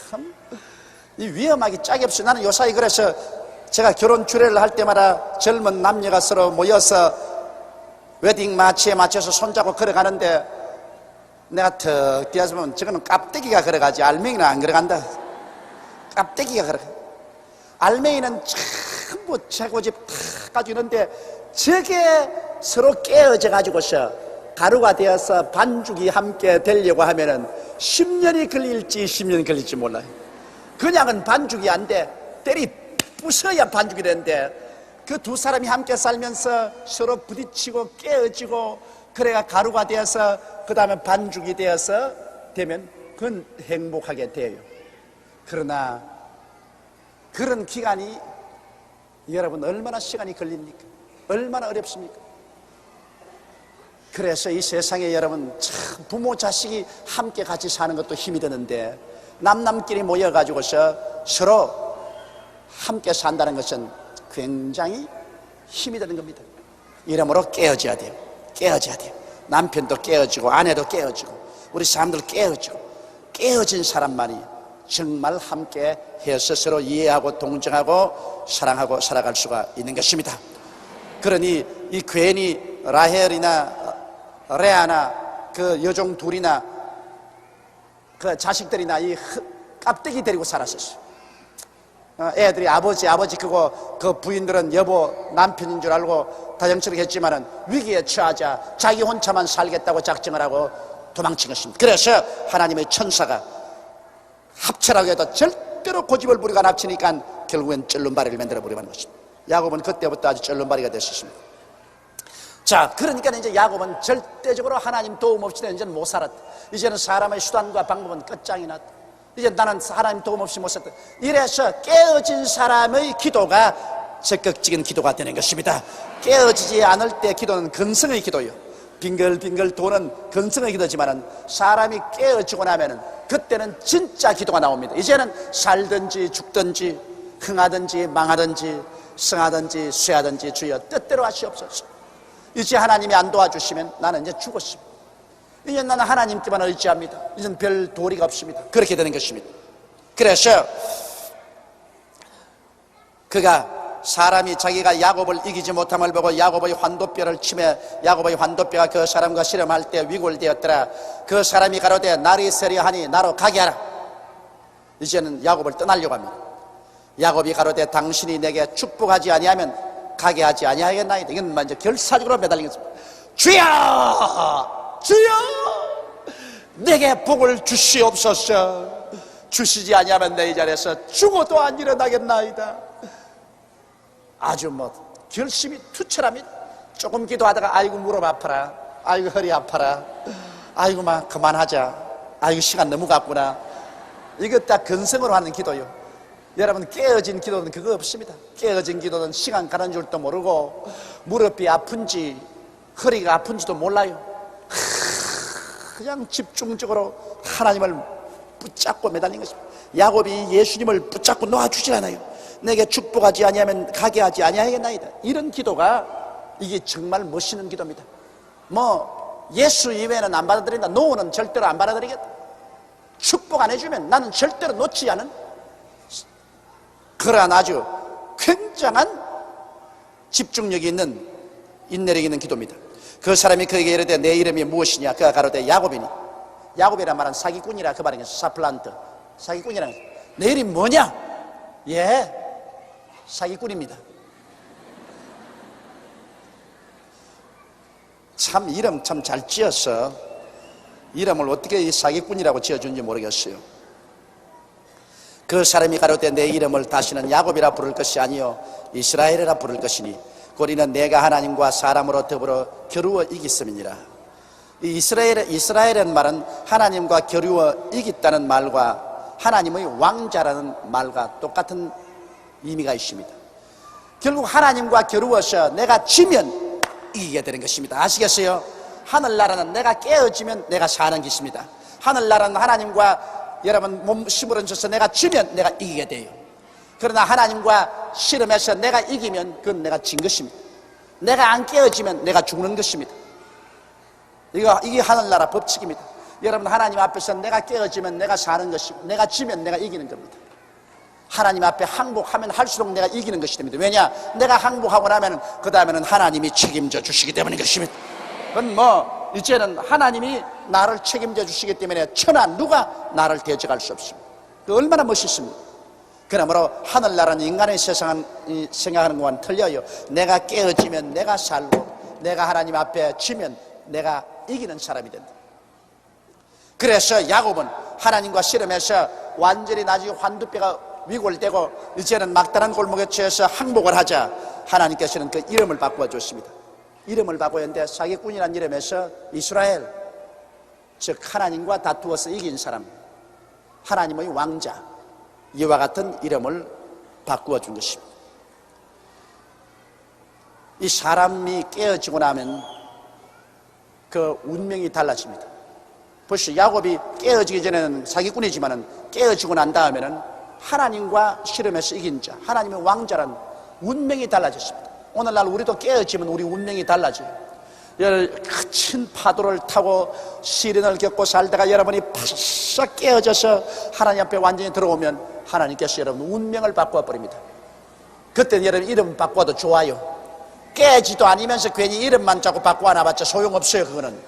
참 이 위험하기 짝이 없어요. 나는 요사이 그래서 제가 결혼 주례를 할 때마다 젊은 남녀가 서로 모여서 웨딩 마치에 맞춰서 손잡고 걸어가는데 내가 턱 뛰어서면 저거는 깝대기가 걸어가지 알맹이는 안 걸어간다. 깝대기가 걸어가. 알맹이는 전부 재고집 다 가지고 있는데 저게 서로 깨어져 가지고서 가루가 되어서 반죽이 함께 되려고 하면은 10년이 걸릴지 10년이 걸릴지 몰라요. 그냥은 반죽이 안 돼. 때리 부숴야 반죽이 되는데 그 두 사람이 함께 살면서 서로 부딪히고 깨어지고 그래야 가루가 되어서 그 다음에 반죽이 되어서 되면 그건 행복하게 돼요. 그러나 그런 기간이 여러분 얼마나 시간이 걸립니까? 얼마나 어렵습니까? 그래서 이 세상에 여러분 참 부모 자식이 함께 같이 사는 것도 힘이 드는데 남남끼리 모여가지고서 서로 함께 산다는 것은 굉장히 힘이 드는 겁니다. 이러므로 깨어져야 돼요. 깨어져야 돼요. 남편도 깨어지고 아내도 깨어지고 우리 사람들 깨어지고, 깨어진 사람만이 정말 함께 해서 서로 이해하고 동정하고 사랑하고 살아갈 수가 있는 것입니다. 그러니 이 괜히 라헬이나 레아나 그 여종 둘이나 그 자식들이나 이 깝대기 데리고 살았었어요. 애들이 아버지 그거 그 부인들은 여보 남편인 줄 알고 다정스럽게 했지만은 위기에 처하자 자기 혼자만 살겠다고 작정을 하고 도망친 것입니다. 그래서 하나님의 천사가 합체라고 해도 절대로 고집을 부리고 안 합치니까 결국엔 쩔름바리를 만들어 버리는 것입니다. 야곱은 그때부터 아주 쩔름바리가 됐었습니다. 자, 그러니까 이제 야곱은 절대적으로 하나님 도움 없이는 이제는 못 살았다. 이제는 사람의 수단과 방법은 끝장이 났다. 이제 나는 하나님 도움 없이 못 살았다. 이래서 깨어진 사람의 기도가 적극적인 기도가 되는 것입니다. 깨어지지 않을 때 기도는 근성의 기도요. 빙글빙글 도는 근성의 기도지만은 사람이 깨어지고 나면은 그때는 진짜 기도가 나옵니다. 이제는 살든지 죽든지 흥하든지 망하든지 성하든지 쇠하든지 주여 뜻대로 하시옵소서. 이제 하나님이 안 도와주시면 나는 이제 죽었습니다. 이제 나는 하나님께만 의지합니다. 이제는 별 도리가 없습니다. 그렇게 되는 것입니다. 그래서 그가 사람이 자기가 야곱을 이기지 못함을 보고 야곱의 환도뼈를 치매 야곱의 환도뼈가 그 사람과 씨름할 때 위골되었더라. 그 사람이 가로되 날이 세려하니 나로 가게 하라. 이제는 야곱을 떠나려고 합니다. 야곱이 가로되 당신이 내게 축복하지 아니하면 가게 하지 아니하겠나이다. 이건 먼저 결사적으로 매달린 것입니다. 주여 주여 내게 복을 주시옵소서. 주시지 아니하면 내 이 자리에서 죽어도 안 일어나겠나이다. 아주 결심이 투철합니다. 조금 기도하다가 아이고 무릎 아파라, 아이고 허리 아파라, 아이고 막 그만하자, 아이고 시간 너무 갔구나. 이거 딱 근성으로 하는 기도요. 여러분 깨어진 기도는 그거 없습니다. 깨어진 기도는 시간 가는 줄도 모르고 무릎이 아픈지 허리가 아픈지도 몰라요. 그냥 집중적으로 하나님을 붙잡고 매달린 것입니다. 야곱이 예수님을 붙잡고 놓아주질 않아요. 내게 축복하지 아니하면 가게 하지 아니하겠나이다. 이런 기도가 이게 정말 멋있는 기도입니다. 예수 이외에는 안 받아들인다. 노는 절대로 안 받아들이겠다. 축복 안 해주면 나는 절대로 놓지 않은 그러한 아주 굉장한 집중력이 있는 인내력이 있는 기도입니다. 그 사람이 그에게 이르되 내 이름이 무엇이냐? 그가 가로되 야곱이니. 야곱이란 말은 사기꾼이라 그 말인 것이죠. 사플란트 사기꾼이라는 것이죠. 내 이름이 뭐냐? 예, 사기꾼입니다. 참 이름 참 잘 지어서 이름을 어떻게 이 사기꾼이라고 지어준지 모르겠어요. 그 사람이 가로되 내 이름을 다시는 야곱이라 부를 것이 아니요 이스라엘이라 부를 것이니 고리는 내가 하나님과 사람으로 더불어 겨루어 이겼음이니라. 이 이스라엘이라는 말은 하나님과 겨루어 이겼다는 말과 하나님의 왕자라는 말과 똑같은 의미가 있습니다. 결국 하나님과 겨루어서 내가 지면 이기게 되는 것입니다. 아시겠어요? 하늘나라는 내가 깨어지면 내가 사는 것입니다. 하늘나라는 하나님과 여러분 몸심을 얹어서 내가 지면 내가 이기게 돼요. 그러나 하나님과 씨름해서 내가 이기면 그건 내가 진 것입니다. 내가 안 깨어지면 내가 죽는 것입니다. 이게 하늘나라 법칙입니다. 여러분 하나님 앞에서 내가 깨어지면 내가 사는 것이고 내가 지면 내가 이기는 겁니다. 하나님 앞에 항복하면 할수록 내가 이기는 것이 됩니다. 왜냐? 내가 항복하고 나면 그 다음에는 하나님이 책임져 주시기 때문인 것입니다. 그건 이제는 하나님이 나를 책임져 주시기 때문에 천하 누가 나를 대적할 수 없습니다. 그 얼마나 멋있습니까? 그러므로 하늘나라는 인간의 세상은 생각하는 것과는 틀려요. 내가 깨어지면 내가 살고 내가 하나님 앞에 지면 내가 이기는 사람이 된다. 그래서 야곱은 하나님과 씨름해서 완전히 나중에 환두뼈가 위골되고 이제는 막다른 골목에 처해서 항복을 하자 하나님께서는 그 이름을 바꾸어 줬습니다. 이름을 바꾸었는데 사기꾼이라는 이름에서 이스라엘, 즉 하나님과 다투어서 이긴 사람, 하나님의 왕자, 이와 같은 이름을 바꾸어 준 것입니다. 이 사람이 깨어지고 나면 그 운명이 달라집니다. 벌써 야곱이 깨어지기 전에는 사기꾼이지만은 깨어지고 난 다음에는 하나님과 씨름해서 이긴 자, 하나님의 왕자란 운명이 달라졌습니다. 오늘날 우리도 깨어지면 우리 운명이 달라져요. 큰 파도를 타고 시련을 겪고 살다가 여러분이 바싹 깨어져서 하나님 앞에 완전히 들어오면 하나님께서 여러분 운명을 바꿔 버립니다. 그때 여러분 이름 바꿔도 좋아요. 깨지도 아니면서 괜히 이름만 자꾸 바꿔놔봤자 소용없어요. 그거는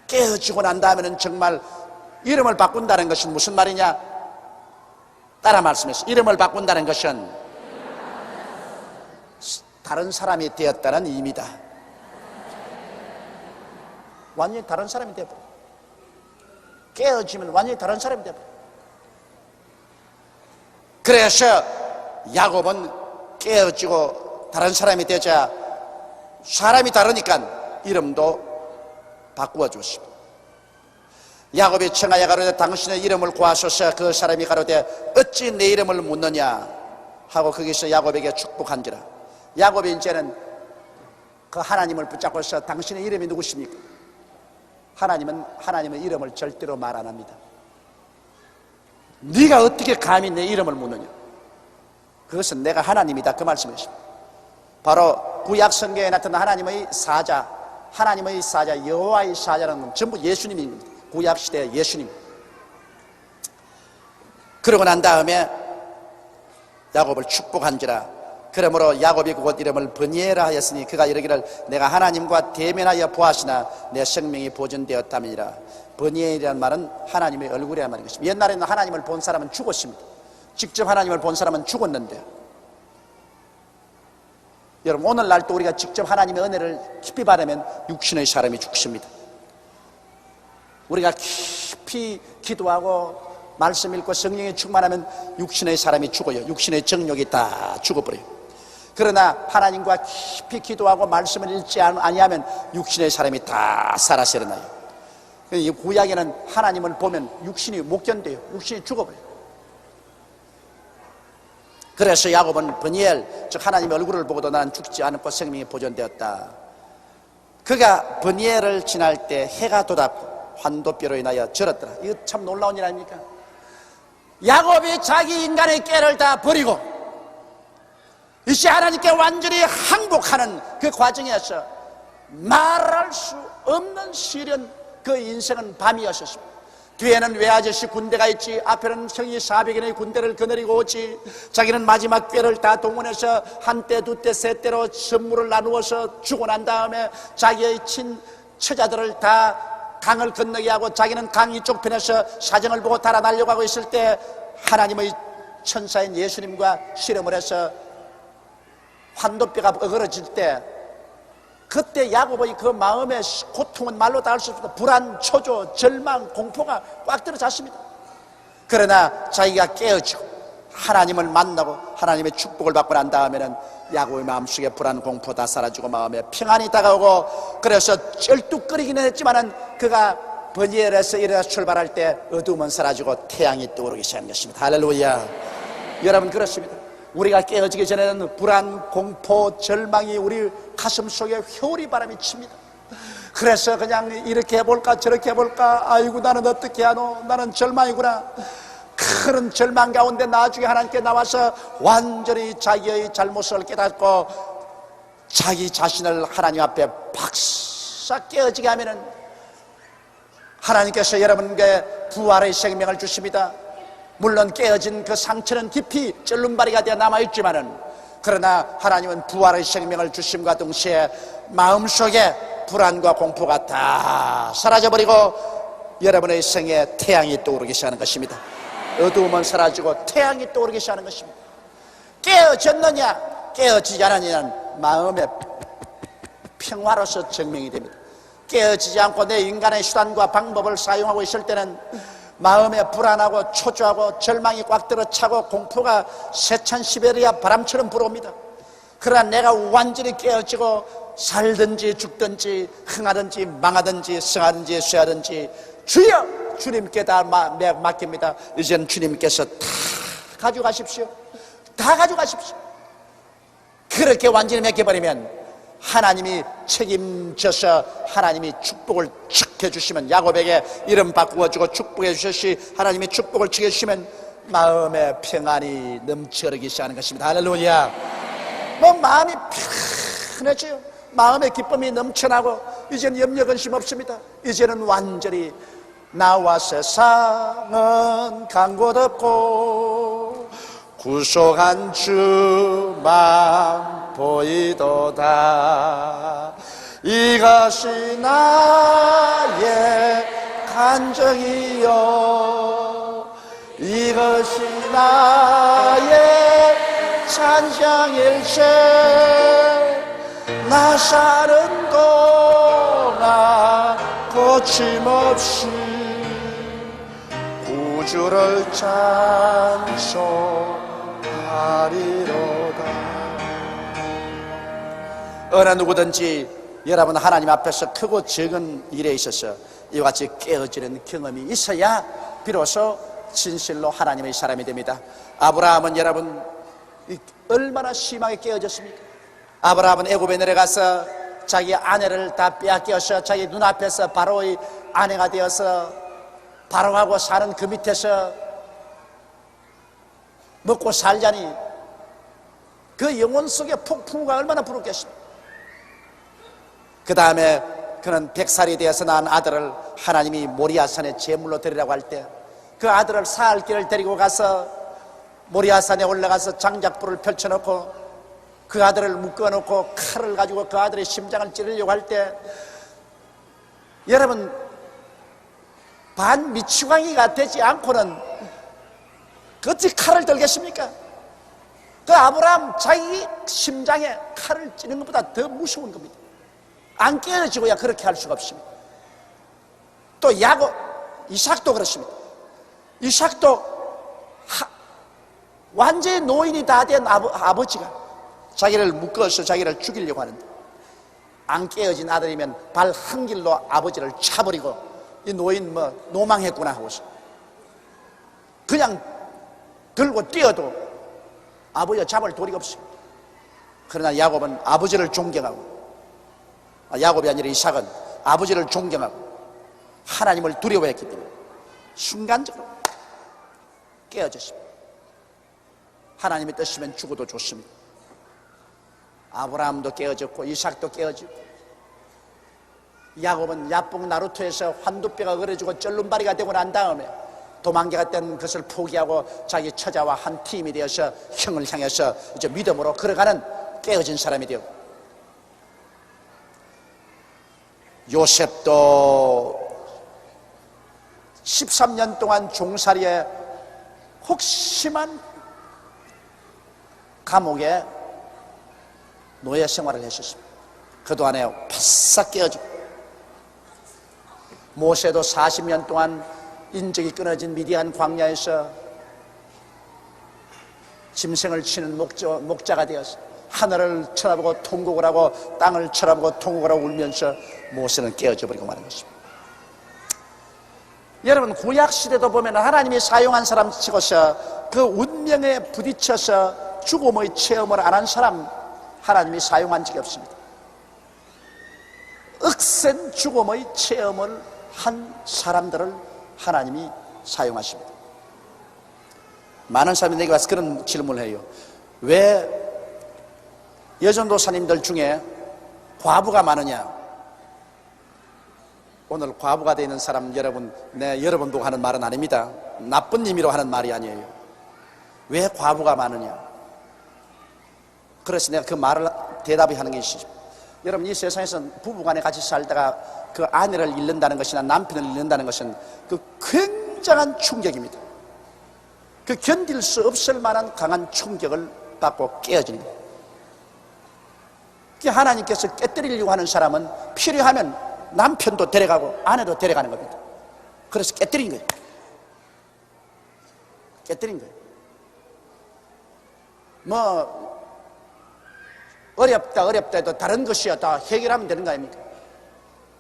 깨어지고 난 다음에는 정말 이름을 바꾼다는 것은 무슨 말이냐? 따라 말씀해서 이름을 바꾼다는 것은 다른 사람이 되었다는 의미다. 완전히 다른 사람이 되어버려. 깨어지면 완전히 다른 사람이 되어버려. 그래서 야곱은 깨어지고 다른 사람이 되자 사람이 다르니까 이름도 바꾸어 줬습니다. 야곱이 청하여 가로되 당신의 이름을 구하소서. 그 사람이 가로되 어찌 내 이름을 묻느냐 하고 거기서 야곱에게 축복한지라. 야곱이 이제는 그 하나님을 붙잡고서 당신의 이름이 누구십니까? 하나님은 이름을 절대로 말 안 합니다. 네가 어떻게 감히 내 이름을 묻느냐? 그것은 내가 하나님이다, 그 말씀이십니다. 바로 구약 성경에 나타난 하나님의 사자, 여호와의 사자라는 건 전부 예수님입니다. 구약 시대의 예수님. 그러고 난 다음에 야곱을 축복한지라. 그러므로 야곱이 그곳 이름을 브니에라 하였으니 그가 이르기를 내가 하나님과 대면하여 보았으나 내 생명이 보존되었다니라. 브니엘이라는 말은 하나님의 얼굴이라는 말인 것입니다. 옛날에는 하나님을 본 사람은 죽었습니다. 직접 하나님을 본 사람은 죽었는데, 여러분 오늘날도 우리가 직접 하나님의 은혜를 깊이 받으면 육신의 사람이 죽습니다. 우리가 깊이 기도하고 말씀 읽고 성령에 충만하면 육신의 사람이 죽어요. 육신의 정욕이 다 죽어버려요. 그러나 하나님과 깊이 기도하고 말씀을 읽지 아니하면 육신의 사람이 다 살아서 일어나요. 이 구약에는 하나님을 보면 육신이 못 견뎌요. 육신이 죽어버려요. 그래서 야곱은 브니엘, 즉 하나님의 얼굴을 보고도 나는 죽지 않고 생명이 보존되었다. 그가 브니엘을 지날 때 해가 돋았고 환도뼈로 인하여 절었더라. 이거 참 놀라운 일 아닙니까? 야곱이 자기 인간의 깨를 다 버리고 이제 하나님께 완전히 항복하는 그 과정에서 말할 수 없는 시련, 그 인생은 밤이었습니다. 뒤에는 외아저씨 군대가 있지, 앞에는 형이 400인의 군대를 거느리고 오지. 자기는 마지막 꾀를 다 동원해서 한때 두때 세때로 선물을 나누어서 주고 난 다음에 자기의 처자들을 다 강을 건너게 하고 자기는 강 이쪽 편에서 사정을 보고 달아나려고 하고 있을 때 하나님의 천사인 예수님과 실험을 해서 환도뼈가 어그러질 때, 그때 야곱의 그 마음의 고통은 말로 다 할 수 없다. 불안, 초조, 절망, 공포가 꽉 들어찼습니다. 그러나 자기가 깨어지고 하나님을 만나고 하나님의 축복을 받고 난 다음에는 야곱의 마음속에 불안, 공포 다 사라지고 마음에 평안이 다가오고, 그래서 쩔뚝거리기는 했지만은 그가 브니엘에서 일어나서 출발할 때 어두움은 사라지고 태양이 떠오르기 시작한 것입니다. 할렐루야. 여러분 그렇습니다. 우리가 깨어지기 전에는 불안, 공포, 절망이 우리 가슴 속에 회오리 바람이 칩니다. 그래서 그냥 이렇게 해볼까 저렇게 해볼까, 아이고 나는 어떻게 하노, 나는 절망이구나. 그런 절망 가운데 나중에 하나님께 나와서 완전히 자기의 잘못을 깨닫고 자기 자신을 하나님 앞에 박싹 깨어지게 하면은 하나님께서 여러분께 부활의 생명을 주십니다. 물론 깨어진 그 상처는 깊이 쩔름바리가 되어 남아있지만은, 그러나 하나님은 부활의 생명을 주심과 동시에 마음속에 불안과 공포가 다 사라져버리고 여러분의 생에 태양이 떠오르기 시작하는 것입니다. 어두움은 사라지고 태양이 떠오르기 시작하는 것입니다. 깨어졌느냐 깨어지지 않았느냐는 마음의 평화로서 증명이 됩니다. 깨어지지 않고 내 인간의 수단과 방법을 사용하고 있을 때는 마음에 불안하고 초조하고 절망이 꽉 들어차고 공포가 세찬 시베리아 바람처럼 불어옵니다. 그러나 내가 완전히 깨어지고 살든지 죽든지 흥하든지 망하든지 성하든지 쇠하든지 주여, 주님께 다 맡깁니다. 이제는 주님께서 다 가져가십시오. 다 가져가십시오. 그렇게 완전히 맡겨버리면 하나님이 책임져서 하나님이 축복을 지켜주시면, 야곱에게 이름 바꾸어주고 축복해 주셨시 하나님이 축복을 지켜주시면 마음의 평안이 넘쳐흐르기 시작하는 것입니다. 할렐루야. 뭐 마음이 편해져요. 마음의 기쁨이 넘쳐나고 이제는 염려 근심 없습니다. 이제는 완전히 나와 세상은 간 곳 없고 구속한 주만 보이도다. 이것이 나의 간증이요 이것이 나의 찬양일세. 나 사는 동안 거침없이 구주를 찬송하리로다. 어느 누구든지 여러분 하나님 앞에서 크고 적은 일에 있어서 이와 같이 깨어지는 경험이 있어야 비로소 진실로 하나님의 사람이 됩니다. 아브라함은 여러분 얼마나 심하게 깨어졌습니까? 아브라함은 애굽에 내려가서 자기 아내를 다 빼앗겨서 자기 눈앞에서 바로의 아내가 되어서 바로하고 사는 그 밑에서 먹고 살자니 그 영혼 속에 폭풍우가 얼마나 부르겠습니까? 그 다음에 그는 100살이 되어서 낳은 아들을 하나님이 모리아산에 제물로 드리라고 할 때 그 아들을 사흘 길을 데리고 가서 모리아산에 올라가서 장작불을 펼쳐놓고 그 아들을 묶어놓고 칼을 가지고 그 아들의 심장을 찌르려고 할 때 여러분 반미치광이가 되지 않고는 어찌 칼을 들겠습니까? 그 아브라함 자기 심장에 칼을 찌는 것보다 더 무서운 겁니다. 안 깨어지고야 그렇게 할 수가 없습니다. 또 야곱, 이삭도 그렇습니다. 이삭도 완전히 노인이 다 된 아버지가 자기를 묶어서 자기를 죽이려고 하는데 안 깨어진 아들이면 발 한 길로 아버지를 차버리고 이 노인 뭐 노망했구나 하고서 그냥 들고 뛰어도 아버지가 잡을 도리가 없습니다. 그러나 야곱은 아버지를 존경하고 야곱이 아니라 이삭은 아버지를 존경하고 하나님을 두려워했기 때문에 순간적으로 깨어졌습니다. 하나님의 뜻이면 죽어도 좋습니다. 아브라함도 깨어졌고 이삭도 깨어지고 야곱은 야복 나루토에서 환두뼈가 그려지고 쩔름바리가 되고 난 다음에 도망가겠다는 것을 포기하고 자기 처자와 한 팀이 되어서 형을 향해서 이제 믿음으로 걸어가는 깨어진 사람이 되었고 요셉도 13년 동안 종살이에 혹심한 감옥에 노예 생활을 했었습니다. 그동안에 바싹 깨어지고 모세도 40년 동안 인적이 끊어진 미디안 광야에서 짐승을 치는 목자가 되어서 하늘을 쳐다보고 통곡을 하고 땅을 쳐다보고 통곡을 하고 울면서 모세는 깨어져 버리고 마는 것입니다. 여러분 구약시대도 보면 하나님이 사용한 사람 치고서 그 운명에 부딪혀서 죽음의 체험을 안 한 사람 하나님이 사용한 적이 없습니다. 억센 죽음의 체험을 한 사람들을 하나님이 사용하십니다. 많은 사람이 내게 와서 그런 질문을 해요. 왜 여전도사님들 중에 과부가 많으냐? 오늘 과부가 되어 있는 사람 여러분, 여러분 보고 하는 말은 아닙니다. 나쁜 의미로 하는 말이 아니에요. 왜 과부가 많으냐? 그래서 내가 그 말을 대답이 하는 게 있습니다. 여러분 이 세상에서 부부간에 같이 살다가 그 아내를 잃는다는 것이나 남편을 잃는다는 것은 그 굉장한 충격입니다. 그 견딜 수 없을 만한 강한 충격을 받고 깨어지는 거예요. 하나님께서 깨뜨리려고 하는 사람은 필요하면 남편도 데려가고 아내도 데려가는 겁니다. 그래서 깨뜨린 거예요. 깨뜨린 거예요. 뭐 어렵다 해도 다른 것이야 다 해결하면 되는 거 아닙니까?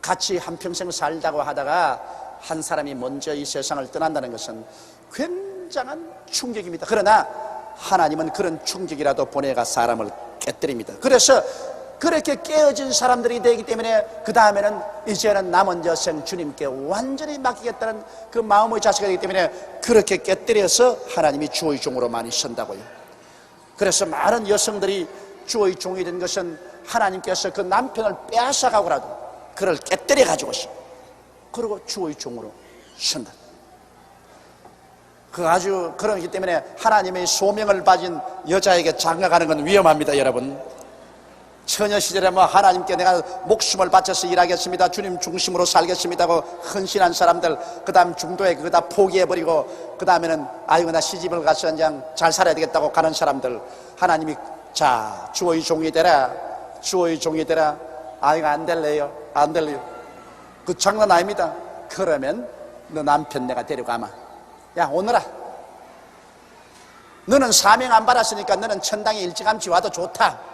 같이 한평생 살다고 하다가 한 사람이 먼저 이 세상을 떠난다는 것은 굉장한 충격입니다. 그러나 하나님은 그런 충격이라도 보내가 사람을 깨뜨립니다. 그래서 그렇게 깨어진 사람들이 되기 때문에 그 다음에는 이제는 남은 여생 주님께 완전히 맡기겠다는 그 마음의 자세가 되기 때문에 그렇게 깨뜨려서 하나님이 주의 종으로 많이 선다고요. 그래서 많은 여성들이 주의 종이 된 것은 하나님께서 그 남편을 빼앗아가고라도 그를 깨뜨려 가지고서 그리고 주의 종으로 쓴다. 그 아주 그러기 때문에 하나님의 소명을 가진 여자에게 장가가는 건 위험합니다, 여러분. 처녀 시절에 뭐 하나님께 내가 목숨을 바쳐서 일하겠습니다, 주님 중심으로 살겠습니다 하고 헌신한 사람들, 그 다음 중도에 그거 다 포기해버리고 그 다음에는 아이고 나 시집을 가서 그냥 잘 살아야 되겠다고 가는 사람들, 하나님이 자 주의 종이 되라, 주의 종이 되라. 아이고 안 될래요, 안 될래요. 그 장난 아닙니다. 그러면 너 남편 내가 데려가마. 야 오너라, 너는 사명 안 받았으니까 너는 천당에 일찌감치 와도 좋다.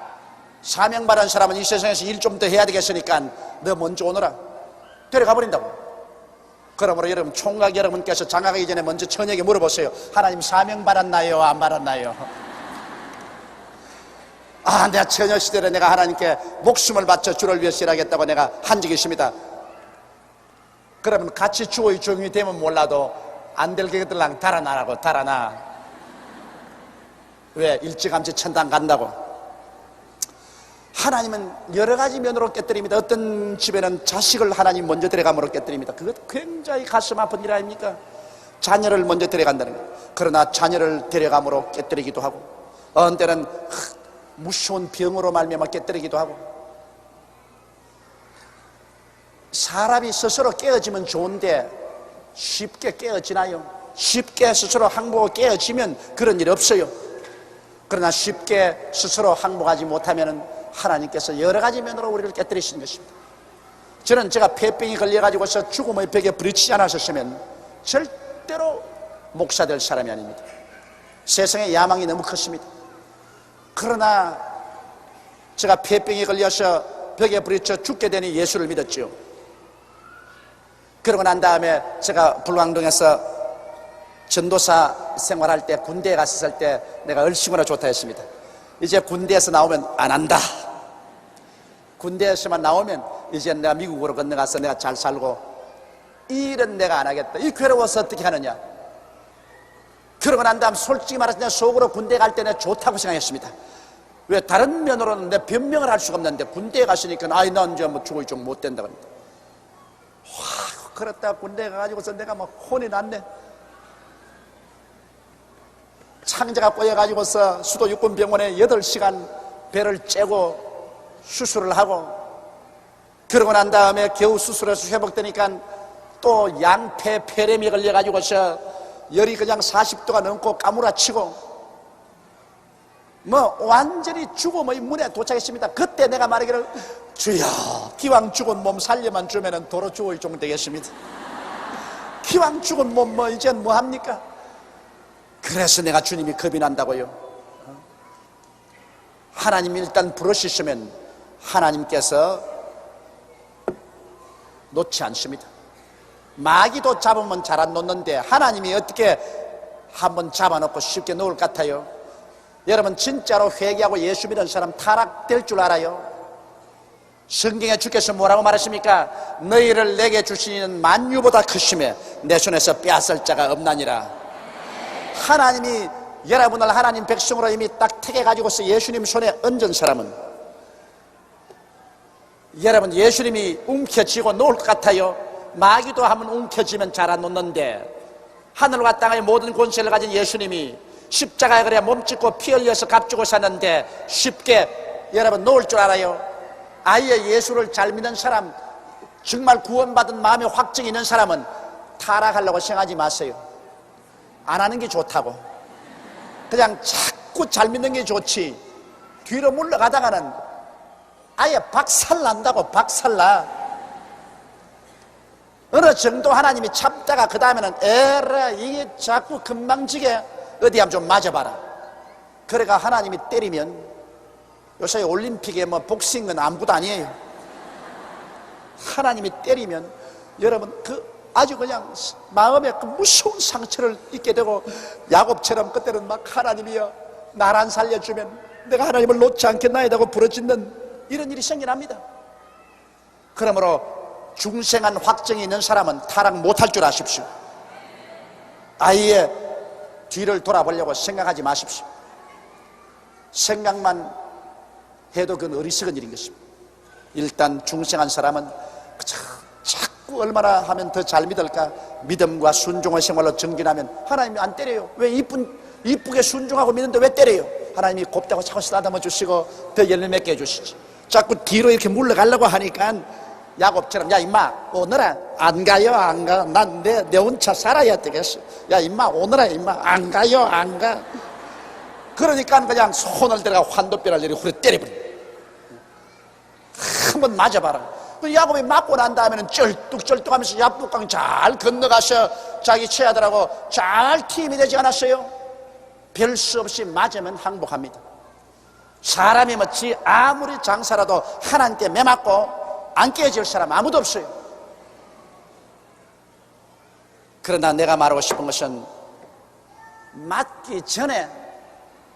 사명 받은 사람은 이 세상에서 일 좀 더 해야 되겠으니까 너 먼저 오너라. 데려가 버린다고. 그러므로 여러분, 총각 여러분께서 장가가기 전에 먼저 처녀에게 물어보세요. 하나님 사명 받았나요, 안 받았나요? 아, 내가 처녀 시절에 내가 하나님께 목숨을 바쳐 주를 위해서 일하겠다고 내가 한 적이 있습니다. 그러면 같이 주의 종이 되면 몰라도 안 될 것들랑 달아나라고. 달아나. 왜? 일찌감치 천당 간다고. 하나님은 여러 가지 면으로 깨뜨립니다. 어떤 집에는 자식을 하나님 먼저 데려감으로 깨뜨립니다. 그것 굉장히 가슴 아픈 일 아닙니까? 자녀를 먼저 데려간다는 거예요. 그러나 자녀를 데려감으로 깨뜨리기도 하고, 어느 때는 무서운 병으로 말미암아 깨뜨리기도 하고. 사람이 스스로 깨어지면 좋은데 쉽게 깨어지나요? 쉽게 스스로 항복하고 깨어지면 그런 일 없어요. 그러나 쉽게 스스로 항복하지 못하면 하나님께서 여러 가지 면으로 우리를 깨뜨리시는 것입니다. 저는 제가 폐병이 걸려가지고서 죽음의 벽에 부딪히지 않았었으면 절대로 목사 될 사람이 아닙니다. 세상에 야망이 너무 컸습니다. 그러나 제가 폐병이 걸려서 벽에 부딪혀 죽게 되니 예수를 믿었죠. 그러고 난 다음에 제가 불광동에서 전도사 생활할 때, 군대에 갔을 때 내가 얼씨구나 좋다 했습니다. 이제 군대에서 나오면 안 한다. 군대에서만 나오면 이제 내가 미국으로 건너가서 내가 잘 살고, 이 일은 내가 안 하겠다. 이 괴로워서 어떻게 하느냐. 그러고 난 다음 솔직히 말해서 내가 속으로 군대 갈 때 내가 좋다고 생각했습니다. 왜? 다른 면으로는 내 변명을 할 수가 없는데 군대에 갔으니까 아이 난 이제 뭐 죽을 좀 못 된다 그럽니다. 와, 그렇다 군대에 가가지고서 내가 막 혼이 났네. 창자가 꼬여가지고서 수도 육군병원에 8시간 배를 째고 수술을 하고, 그러고 난 다음에 겨우 수술해서 회복되니까 또 양폐 폐렴이 걸려가지고서 열이 그냥 40도가 넘고 까무라치고 뭐 완전히 죽음의 문에 도착했습니다. 그때 내가 말하기를, 주여 기왕 죽은 몸 살려만 주면은 도로 주의 종 되겠습니다. 기왕 죽은 몸 뭐 이젠 뭐 합니까? 그래서 내가 주님이 겁이 난다고요. 하나님이 일단 부르시면 하나님께서 놓지 않습니다. 마귀도 잡으면 잘 안 놓는데 하나님이 어떻게 한번 잡아놓고 쉽게 놓을 것 같아요? 여러분, 진짜로 회개하고 예수 믿는 사람 타락될 줄 알아요? 성경에 주께서 뭐라고 말하십니까? 너희를 내게 주시는 만유보다 크심에 내 손에서 빼앗을 자가 없나니라. 하나님이 여러분을 하나님 백성으로 이미 딱 택해가지고서 예수님 손에 얹은 사람은, 여러분 예수님이 움켜쥐고 놓을 것 같아요? 마귀도 한번 움켜쥐면 잘 안 놓는데, 하늘과 땅의 모든 권세를 가진 예수님이 십자가에 그래 몸짓고 피 흘려서 값주고 샀는데 쉽게 여러분 놓을 줄 알아요? 아예 예수를 잘 믿는 사람, 정말 구원받은 마음에 확정이 있는 사람은 타락하려고 생각하지 마세요. 안 하는 게 좋다고. 그냥 자꾸 잘 믿는 게 좋지, 뒤로 물러가다가는 아예 박살난다고. 박살나. 어느 정도 하나님이 참다가 그 다음에는 에라 이게 자꾸 금방지게 어디 한번 좀 맞아봐라. 그래가 하나님이 때리면, 요새 올림픽에 뭐 복싱은 아무것도 아니에요. 하나님이 때리면 여러분 그 아주 그냥 마음에 그 무서운 상처를 입게 되고, 야곱처럼 그때는 막 하나님이여 날 안 살려주면 내가 하나님을 놓지 않겠나이다고 부르짖는 이런 일이 생겨납니다. 그러므로 중생한 확정이 있는 사람은 타락 못할 줄 아십시오. 아예 뒤를 돌아보려고 생각하지 마십시오. 생각만 해도 그건 어리석은 일인 것입니다. 일단 중생한 사람은 자꾸 얼마나 하면 더 잘 믿을까? 믿음과 순종의 생활로 정진하면 하나님이 안 때려요. 왜 이쁘게 순종하고 믿는데 왜 때려요? 하나님이 곱다고 자꾸 쓰다듬어 주시고 더 열매 맺게 해주시지. 자꾸 뒤로 이렇게 물러가려고 하니까 야곱처럼, 야 임마 오늘아 안 가요 안 가? 난 내 혼자 살아야 되겠어. 야 임마 오늘아 임마 안 가요 안 가? 그러니까 그냥 손을 들어가 환도뼈를 내리 후려 때려버려. 한번 맞아봐라. 그 야곱이 맞고 난 다음에는 쩔뚝쩔뚝하면서 야복강 잘 건너가서 자기 처자들하고 잘 팀이 되지 않았어요? 별 수 없이 맞으면 항복합니다. 사람이 뭐지 아무리 장사라도 하나님께 매맞고 안 깨질 사람 아무도 없어요. 그러나 내가 말하고 싶은 것은 맞기 전에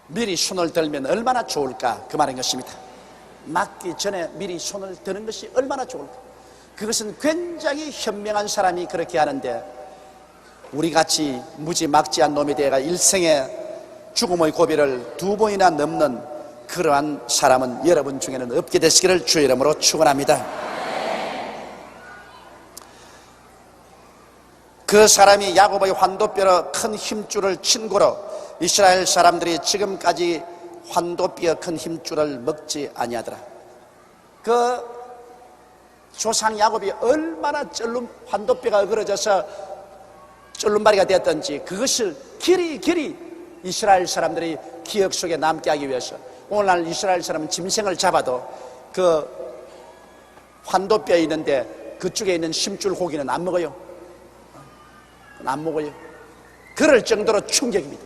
미리 손을 들면 얼마나 좋을까 그 말인 것입니다. 맞기 전에 미리 손을 드는 것이 얼마나 좋을까. 그것은 굉장히 현명한 사람이 그렇게 하는데 우리같이 무지막지한 놈이 되어가 일생에 죽음의 고비를 2번이나 넘는 그러한 사람은 여러분 중에는 없게 되시기를 주의 이름으로 축원합니다. 그 사람이 야곱의 환도뼈로 큰 힘줄을 친 고로 이스라엘 사람들이 지금까지 환도뼈 큰 힘줄을 먹지 아니하더라. 그 조상 야곱이 얼마나 환도뼈가 어그러져서 쫄름바리가 되었던지 그것을 길이 이스라엘 사람들이 기억 속에 남게 하기 위해서 오늘날 이스라엘 사람은 짐승을 잡아도 그 환도뼈에 있는데 그쪽에 있는 심줄 고기는 안 먹어요. 안 먹어요. 그럴 정도로 충격입니다.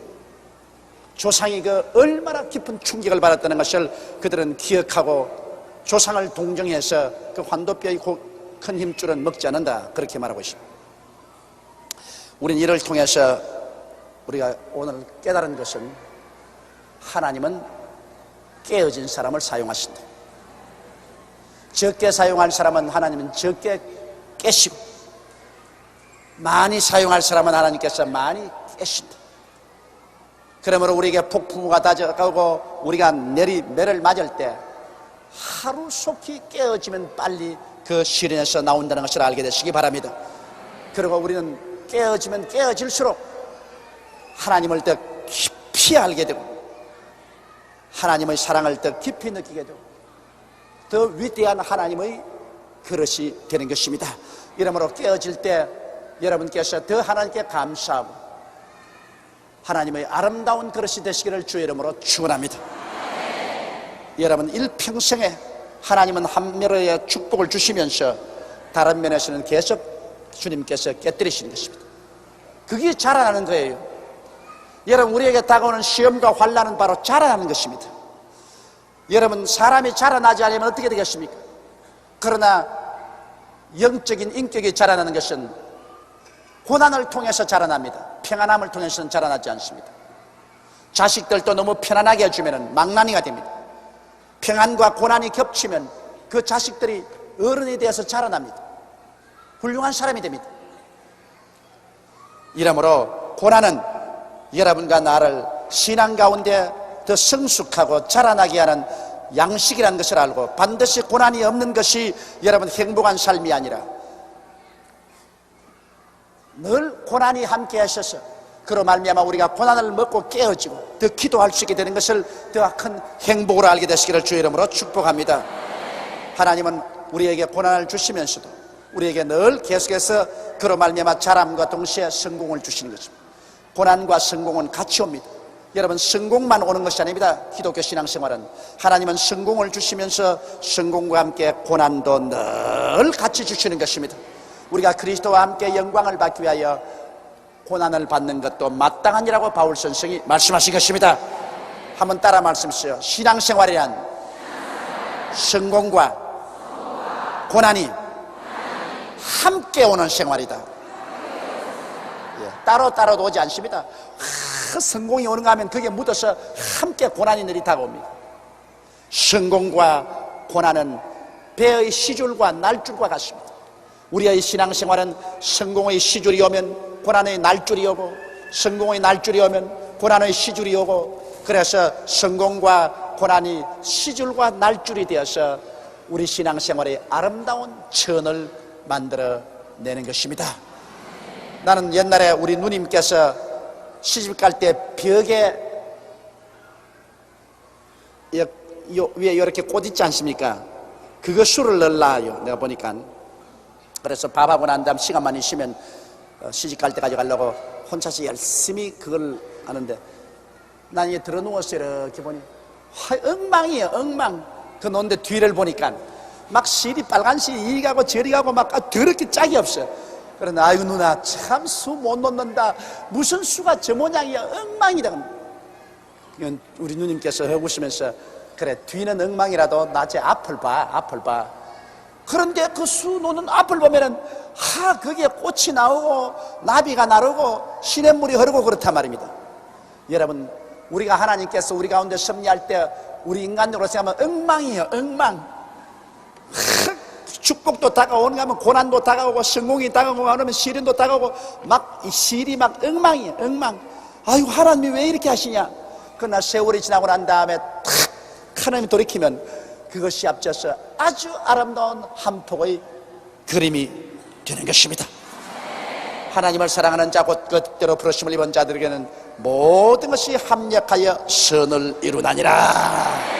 조상이 그 얼마나 깊은 충격을 받았다는 것을 그들은 기억하고 조상을 동정해서 그 환도뼈의 큰 힘줄은 먹지 않는다 그렇게 말하고 있습니다. 우리는 이를 통해서 우리가 오늘 깨달은 것은 하나님은 깨어진 사람을 사용하신다. 적게 사용할 사람은 하나님은 적게 깨시고 많이 사용할 사람은 하나님께서 많이 깨신다. 그러므로 우리에게 폭풍우가 다가오고 우리가 매를 맞을 때 하루속히 깨어지면 빨리 그 시련에서 나온다는 것을 알게 되시기 바랍니다. 그리고 우리는 깨어지면 깨어질수록 하나님을 더 깊이 알게 되고 하나님의 사랑을 더 깊이 느끼게 되고 더 위대한 하나님의 그릇이 되는 것입니다. 이러므로 깨어질 때 여러분께서 더 하나님께 감사하고 하나님의 아름다운 그릇이 되시기를 주의 이름으로 축원합니다. 여러분 일평생에 하나님은 한 면의 축복을 주시면서 다른 면에서는 계속 주님께서 깨뜨리시는 것입니다. 그게 자라나는 거예요. 여러분 우리에게 다가오는 시험과 환난은 바로 자라나는 것입니다. 여러분 사람이 자라나지 않으면 어떻게 되겠습니까? 그러나 영적인 인격이 자라나는 것은 고난을 통해서 자라납니다. 평안함을 통해서는 자라나지 않습니다. 자식들도 너무 편안하게 해주면 망나니가 됩니다. 평안과 고난이 겹치면 그 자식들이 어른이 되어서 자라납니다. 훌륭한 사람이 됩니다. 이러므로 고난은 여러분과 나를 신앙 가운데 더 성숙하고 자라나게 하는 양식이라는 것을 알고 반드시 고난이 없는 것이 여러분 행복한 삶이 아니라 늘 고난이 함께 하셔서 그로 말미암아 우리가 고난을 먹고 깨어지고 더 기도할 수 있게 되는 것을 더 큰 행복으로 알게 되시기를 주의 이름으로 축복합니다. 하나님은 우리에게 고난을 주시면서도 우리에게 늘 계속해서 그로 말미암아 자람과 동시에 성공을 주시는 것입니다. 고난과 성공은 같이 옵니다. 여러분 성공만 오는 것이 아닙니다. 기독교 신앙생활은 하나님은 성공을 주시면서 성공과 함께 고난도 늘 같이 주시는 것입니다. 우리가 그리스도와 함께 영광을 받기 위하여 고난을 받는 것도 마땅하니라고 바울 선생이 말씀하신 것입니다. 한번 따라 말씀하세요. 신앙생활이란 성공과 고난이 함께 오는 생활이다. 따로따로 오지 않습니다. 성공이 오는가 하면 그게 묻어서 함께 고난이 늘이 다가옵니다. 성공과 고난은 배의 시줄과 날줄과 같습니다. 우리의 신앙생활은 성공의 시줄이 오면 고난의 날줄이 오고 성공의 날줄이 오면 고난의 시줄이 오고 그래서 성공과 고난이 시줄과 날줄이 되어서 우리 신앙생활의 아름다운 천을 만들어내는 것입니다. 나는 옛날에 우리 누님께서 시집 갈 때 벽에 위에 이렇게 꽃 있지 않습니까? 그거 수를 넣으려요. 내가 보니까. 그래서 밥하고 난 다음 시간만 있으면 시집 갈 때 가져가려고 혼자서 열심히 그걸 하는데, 난 이게 들어 누워서 이렇게 보니 엉망이에요. 엉망. 그 놓는데 뒤를 보니까 막 실이 빨간 실이 이리 가고 저리 가고 막 더럽게 짝이 없어. 그러나 아이고 누나 참 수 못 놓는다. 무슨 수가 저 모양이야. 엉망이다. 우리 누님께서 해보시면서 그래 뒤는 엉망이라도 낮에 앞을 봐. 앞을 봐. 그런데 그 수 놓는 앞을 보면은 거기에 꽃이 나오고 나비가 나르고 시냇물이 흐르고 그렇단 말입니다. 여러분, 우리가 하나님께서 우리 가운데 섭리할 때 우리 인간적으로 생각하면 엉망이에요. 엉망. 축복도 다가오는가 하면 고난도 다가오고 성공이 다가오고 하면 시련도 다가오고 막 이 실이 막 엉망이에요. 엉망. 아이고 하나님이 왜 이렇게 하시냐. 그러나 세월이 지나고 난 다음에 탁 하나님이 돌이키면 그것이 앞져서 아주 아름다운 한 폭의 그림이 되는 것입니다. 하나님을 사랑하는 자 곧 그 뜻대로 부르심을 입은 자들에게는 모든 것이 합력하여 선을 이루나니라.